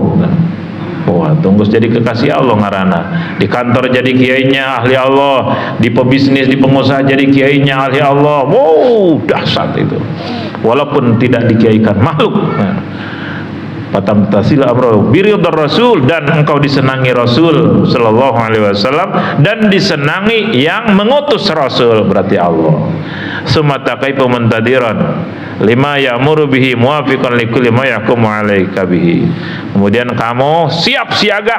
Wah, tunggu jadi kekasih Allah ngarana. Di kantor jadi kiainya ahli Allah, di pebisnis, di pengusaha jadi kiainya ahli Allah. Wow, dahsyat itu. Walaupun tidak dikiaikan makhluk. Fatamtasil amru biridar rasul, dan engkau disenangi Rasul sallallahu alaihi wasallam, dan disenangi yang mengutus Rasul, berarti Allah. Summa taqaitu muntadiran lima ya'muru bihi muwafiqan likulli ma yahkumu 'alaika bihi. Kemudian kamu siap siaga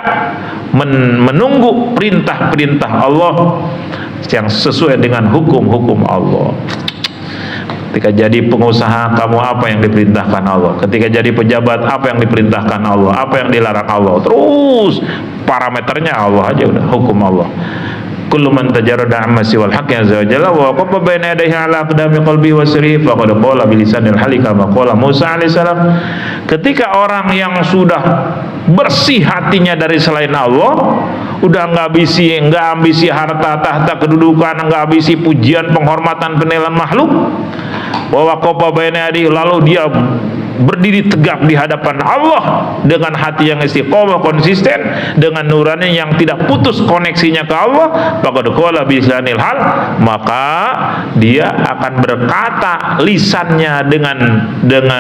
menunggu perintah-perintah Allah yang sesuai dengan hukum-hukum Allah. Ketika jadi pengusaha, kamu apa yang diperintahkan Allah? Ketika jadi pejabat, apa yang diperintahkan Allah? Apa yang dilarang Allah? Terus parameternya Allah aja, udah hukum Allah. Kullu man tajarrada amma siwal haqqi azza wa jalla wa waqafa baina yadayhi ala aqdami qalbi wa sirri faqad qala bi lisanil hali kama qala Musa alaihi salam. Ketika orang yang sudah bersih hatinya dari selain Allah, udah nggak ambisi harta tahta kedudukan, nggak ambisi pujian penghormatan penilaian makhluk, wa waqafa baina yadayhi, lalu dia berdiri tegak di hadapan Allah dengan hati yang istiqomah, konsisten, dengan nurani yang tidak putus koneksinya ke Allah, faqad qala bi lisanil hal, maka dia akan berkata lisannya dengan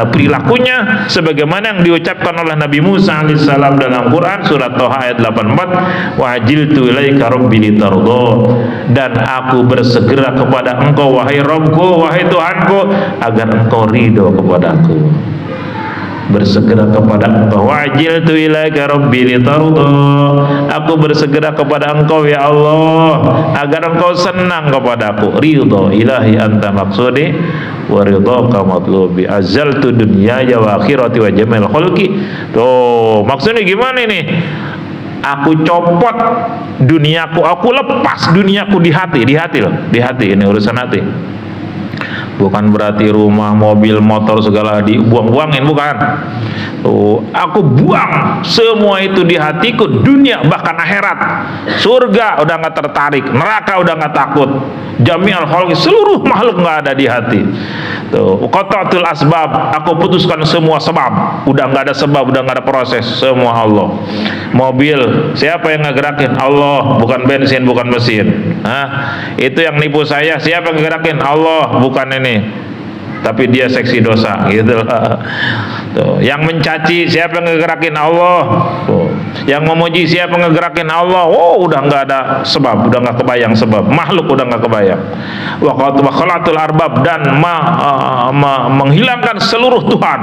perilakunya sebagaimana yang diucapkan oleh Nabi Musa alaihissalam dalam Quran surat Thaha ayat 84, wa ajiltu ilaika rabbi litarda, dan aku bersegera kepada engkau wahai Rabbku, wahai Tuhanku, agar engkau ridho kepadaku. Bersegera kepada engkau, wajiltu ilaika rabbi litarda, aku bersegera kepada engkau ya Allah agar engkau senang kepadaku. Ridho ilahi anta maksudi wa ridhaka matlubi, azaltu dunyaya wa akhirati wa jamil khalqi. Tuh maksudnya gimana ini? Aku copot duniaku, aku lepas duniaku di hati loh, di hati, ini urusan hati. Bukan berarti rumah, mobil, motor segala dibuang-buangin, bukan. Tuh, aku buang semua itu di hatiku, dunia bahkan akhirat. Surga udah nggak tertarik, neraka udah nggak takut. Jami'al khalqi, seluruh makhluk nggak ada di hati. Tuh, qata'tul asbab, aku putuskan semua sebab. Udah nggak ada sebab, udah nggak ada proses, semua Allah. Mobil, siapa yang ngegerakin? Allah, bukan bensin, bukan mesin. Itu yang nipu saya, siapa yang ngegerakin? Allah, bukan ini tapi dia seksi dosa gitu lah. Tuh, yang mencaci siapa yang ngegerakin? Allah. Tuh, yang memuji siapa yang ngegerakin? Allah. Oh, udah nggak ada sebab, udah nggak kebayang sebab, makhluk udah nggak kebayang. Wa khalatul arbab, dan menghilangkan seluruh Tuhan,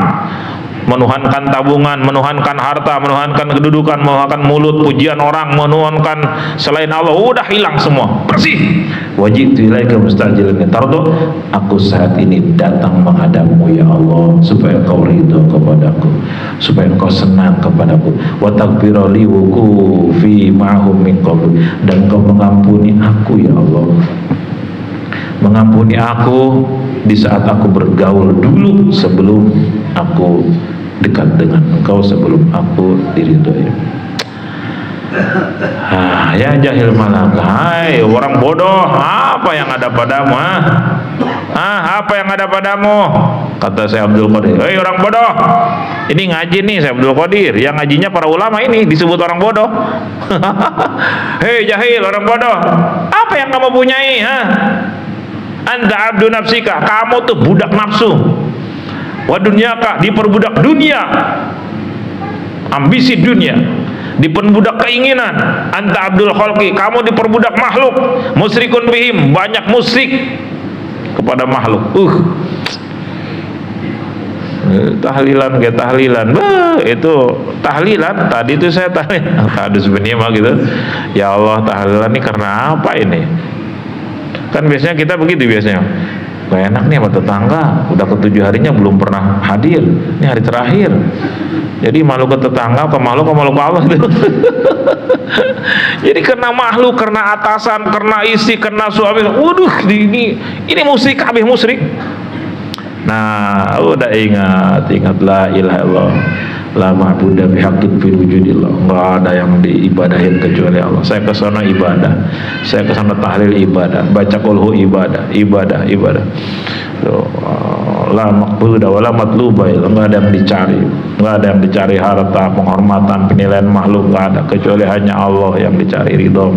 menuhankan tabungan, menuhankan harta, menuhankan kedudukan, menuhankan mulut, pujian orang, menuhankan selain Allah, udah hilang semua, bersih. Wajitu ilaika mustajilan tardo, aku saat ini datang menghadapmu ya Allah, supaya kau ridho kepadaku, supaya engkau senang kepadaku, wa taghfira li wuku fi ma'hum min qabl, dan kau mengampuni aku ya Allah, mengampuni aku di saat aku bergaul dulu sebelum aku dekat dengan engkau, sebelum aku diridhoi. Ya jahil malaka, hai orang bodoh, apa yang ada padamu? Apa yang ada padamu? Kata Syekh Abdul Qadir, hei orang bodoh, ini ngaji nih Syekh Abdul Qadir, yang ngajinya para ulama ini disebut orang bodoh. Hei jahil orang bodoh, apa yang kamu punyai? Anta abdu nafsika, kamu tuh budak nafsu. Wa dunyaka, diperbudak dunia, ambisi dunia, diperbudak keinginan. Anta abdul khalqi, kamu diperbudak makhluk. Musyrikun bihim, banyak musyrik kepada makhluk. Tahlilan kayak tahlilan, itu tahlilan. Tadi itu saya tahlilan, tadi sebenarnya mah gitu. Ya Allah, tahlilan ini karena apa ini? Kan biasanya kita begitu biasanya. Gak enak nih sama tetangga, udah ke-7 harinya belum pernah hadir, ini hari terakhir. Jadi malu ke tetangga, ke makhluk ke Allah gitu. Jadi kena makhluk, kena atasan, kena istri, kena suami. Waduh, ini musyrik, kabeh musyrik. Nah, udah ingat la ilaha illallah, la ma'budu bihaqqin fi wujudillah. Enggak ada yang diibadahin kecuali Allah. Saya ke sana ibadah, saya ke sana tahlil ibadah, baca qulhu ibadah. La maqbuda wala matluba, enggak ada yang dicari, enggak ada yang dicari harta, penghormatan, penilaian makhluk, enggak ada, kecuali hanya Allah yang dicari ridho.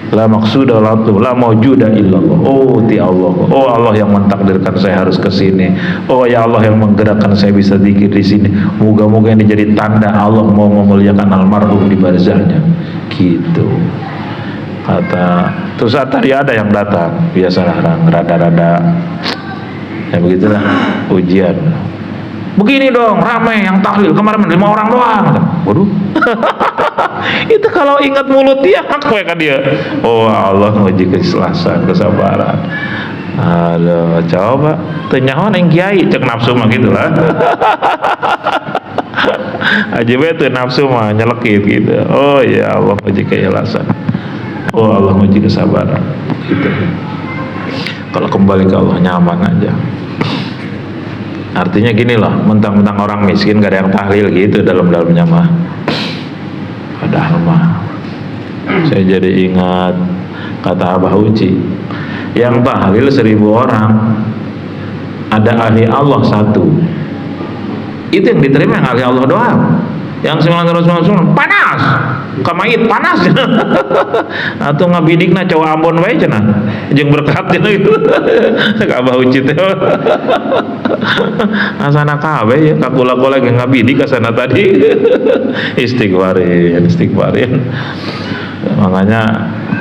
La maqsuda la maujuda illallah. Oh ti Allah, oh Allah yang mentakdirkan saya harus ke sini. Oh ya Allah yang menggerakkan saya bisa zikir di sini. Moga-moga ini jadi tanda Allah mau memuliakan almarhum di barzahnya. Gitu. Kata terus tadi ada yang datang, biasalah rada-rada ya begitulah ujian. Begini dong, ramai yang tahlil kemarin 5 orang doang. Waduh. Itu kalau ingat mulut dia, apa kan dia? Oh Allah nguji keikhlasan, kesabaran. Aduh, coba tenyawan yang kiai cek nafsu mah gitulah. Aja betul nafsu mah nyelekit gitu. Oh ya Allah nguji keikhlasan. Oh Allah nguji kesabaran. Gitu. Kalau kembali ke Allah nyaman aja. Artinya gini loh, mentang-mentang orang miskin gak ada yang tahlil gitu dalam-dalamnya mah. Padahal mah saya jadi ingat kata Abah Uci, yang tahlil 1000 orang, ada ahli Allah 1, itu yang diterima yang ahli Allah doang. Yang 999 panas, kamait panas. Atau ngabidikna cowok Ambon wae cenah, jeung berkat gitu. Abah Uci teh. Asana kabeh ya kakula-kula ge ngabidik asana tadi. Istighfarin. Makanya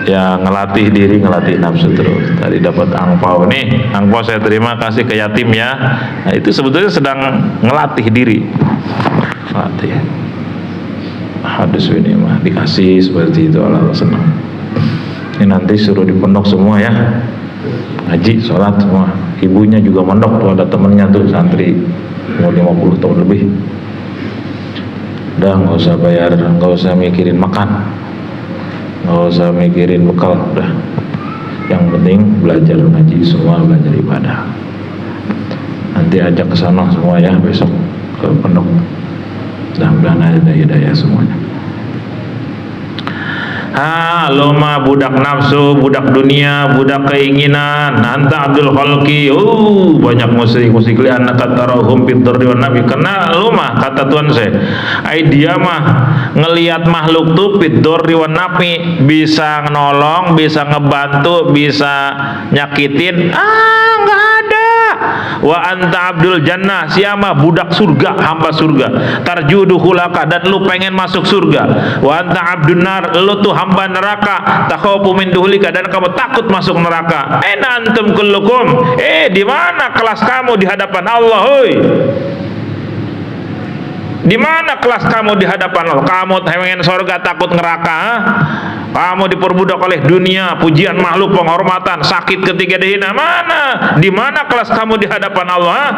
ya ngelatih diri, ngelatih nafsu terus. Tadi dapat angpau nih, angpau saya terima kasih ke yatim ya. Nah, itu sebetulnya sedang ngelatih diri. Latih. Hadis ini mah dikasih seperti itu, Allah senang. Ini nanti suruh di pondok semua ya, ngaji, sholat semua. Ibunya juga mondok tuh, ada temennya tuh santri umur 50 tahun lebih. Udah nggak usah bayar, nggak usah mikirin makan, nggak usah mikirin bekal, udah. Yang penting belajar ngaji semua, belajar ibadah. Nanti ajak ke sana semua ya besok ke pondok. Mudah-mudahan ada hidayah semuanya. Lo mah budak nafsu, budak dunia, budak keinginan. Anta abdul khalqi. Banyak musyrik li anak katarahum fid darri wan nabi. Karena lo mah kata Tuhan saya, dia mah ngelihat makhluk tuh fid darri wan nabi, bisa nolong, bisa ngebantu, bisa nyakitin. Enggak ada. wa anta abdul jannah, siapa budak surga, hamba surga, tarjuduhulaka, dan lu pengen masuk surga, wa anta abdun nar, lu tuh hamba neraka, takhafu min duhulika, dan kamu takut masuk neraka. Aina antum kullukum, di mana kelas kamu di hadapan Allah, hoi? Di mana kelas kamu di hadapan Allah? Kamu pengen surga takut neraka, ha? Kamu diperbudak oleh dunia, pujian makhluk, penghormatan, sakit ketika dihina. Mana? Di mana kelas kamu di hadapan Allah, ha?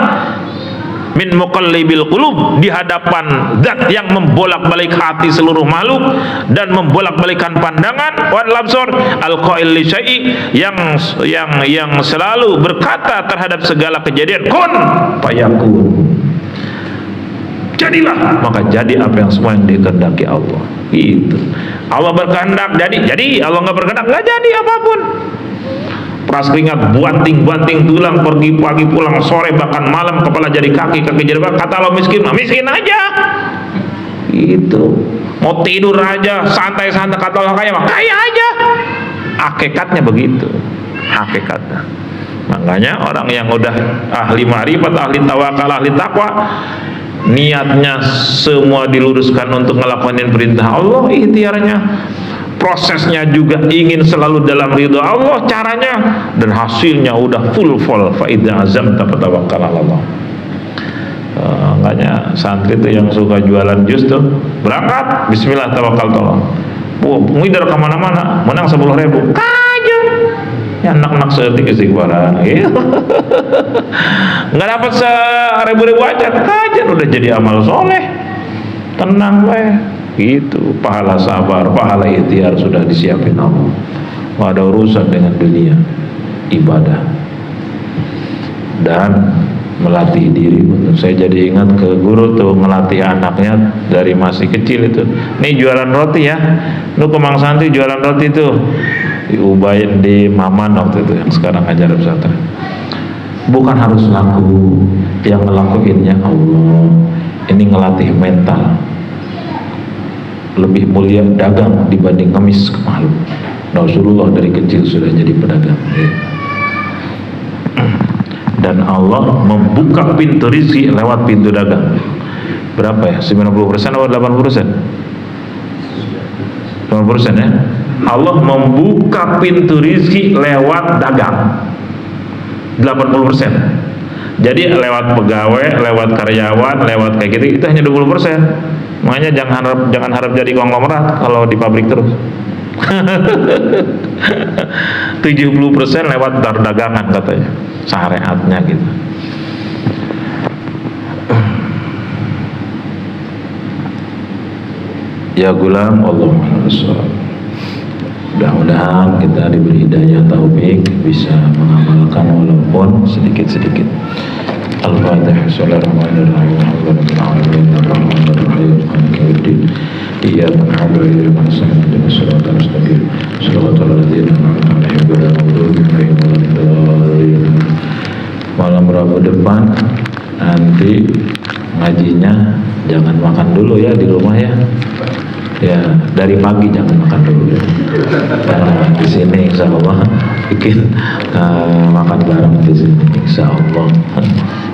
Min muqallibil qulub, di hadapan zat yang membolak-balik hati seluruh makhluk dan membolak-balikan pandangan, wal absar, al-qail li syai', yang selalu berkata terhadap segala kejadian, kun fayakun, jadilah, maka jadi apa yang semua yang dikehendaki Allah. Itu Allah berkehendak jadi, Allah nggak berkehendak nggak jadi apapun. Peras keringat, banting tulang, pergi pagi pulang sore, bahkan malam, kepala jadi kaki jadi bak. Kata Allah miskin, miskin aja. Itu mau tidur aja santai, kata Allah kaya aja. Hakikatnya begitu, hakikatnya. Makanya orang yang udah ahli ma'rifat, ahli tawakal, ahli takwa, niatnya semua diluruskan untuk ngelakonin perintah Allah, ikhtiarnya, prosesnya juga ingin selalu dalam ridha Allah caranya, dan hasilnya udah full fa idza azamta fatawakkal 'ala Allah. Makanya santri itu yang suka jualan jus tuh, berangkat bismillah tawakal Allah. Ngider kemana-mana, menang 10.000 kajen. Ya nak seetik istighfaran gitu. Nggak dapat 1.000 aja kajen, udah jadi amal soleh. Tenang gitu, pahala sabar, pahala ikhtiar sudah disiapin Allah. Nggak ada urusan dengan dunia, ibadah dan melatih diri. Saya jadi ingat ke guru tuh melatih anaknya dari masih kecil itu. Nih jualan roti ya, lu ke Mang Santi jualan roti tuh di Ubayin, di Maman waktu itu yang sekarang ajar pesantren. Bukan harus laku, yang ngelakuinnya Allah. Ini ngelatih mental. Lebih mulia dagang dibanding ngemis ke makhluk. Rasulullah dari kecil sudah jadi pedagang. Dan Allah membuka pintu rizki lewat pintu dagang. Berapa ya? 90% atau 80%? 80% ya? Allah membuka pintu rizki lewat dagang 80%. Jadi lewat pegawai, lewat karyawan, lewat kayak gitu, itu hanya 20%. Makanya jangan harap jadi konglomerat kalau di pabrik terus. 70% lewat dagangan katanya, syariatnya gitu. Ya gulam, Allahumma sholli. Mudah-mudahan kita diberi hidayah taufik bisa mengamalkan walaupun sedikit-sedikit. Al-Fatihah. Bismillahirrahmanirrahim. Alhamdulillahirrahmanirrahim. Maliki yaumiddin. Iyyaka na'budu wa iyyaka nasta'in. Ihdinas siratal mustaqim. Shiratal ladzina an'amta 'alaihim ghairil maghdubi 'alaihim waladdallin. Malam Rabu depan nanti ngajinya jangan makan dulu ya di rumah ya. Ya, dari pagi jangan makan dulu ya. Karena di sini insya Allah bikin makan bareng di sini insya Allah.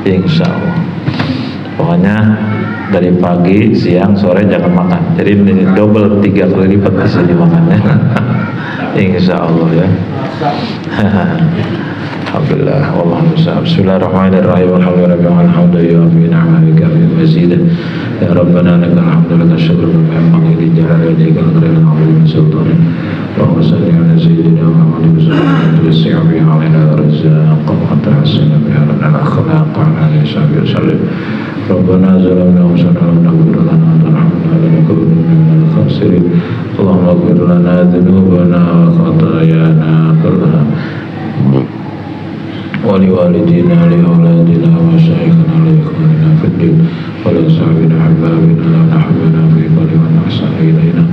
Insya Allah. Pokoknya dari pagi, siang, sore jangan makan. Jadi ini double 3 kali lipat di sini makannya. Insya Allah ya. Alhamdulillah, wallahu a'lam. Bismillahirrahmanirrahim. Alhamdulillah fi ni'matika fi mazidah. Ya Rabbana lakal hamdu lakal syukru bima yanbaghi li jalali wajhikal karimil 'azimi sultanik. Allahumma shalli 'ala sayyidina Muhammadin sallallahu alaihi wasallam 'ala razzaq wa tahsina bi al akhlaq wa 'ala sahbihi sallim. Rabbana zalamna anfusana wa lam taghfir lana wa tarhamna lanakunanna minal khasirin. Allahumma ighfir lana dhunubana wa khatayana kullaha. ولوالدينا لأولادنا ومشايخنا لإخواننا في الدين ولأصحابنا أحبابنا لمن أحبنا في كل من أحسن إلينا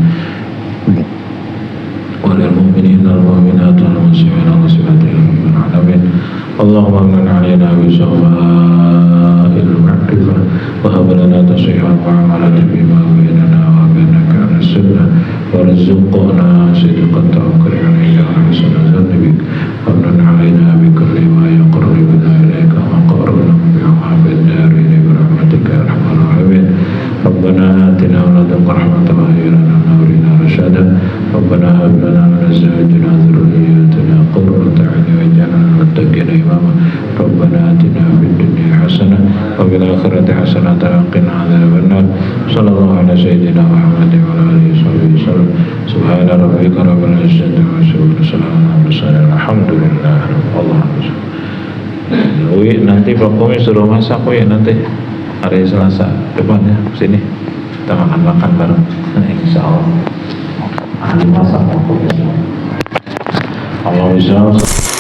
وللمؤمنين والمؤمنات والمسلمين والمسلمات يا رب العالمين. اللهم امن علينا بسماء المعرفة وهب لنا تصحيحا وعملا بما بيننا وبينك على السنة وارزقنا صدق التوكل عليك وحسن الظن بك وامن علينا بكل ما يقربنا إليك وقربنا Subhana rabbika rabbil izzati amma yasifun, salamun alal mursalin, alhamdulillah. Wi, nanti Pak Kumi suruh masak Wi, nanti hari Selasa depan ya, sini kita makan-makan bareng. Insya Allah ahli masak Pak Kumi. Allah bisa.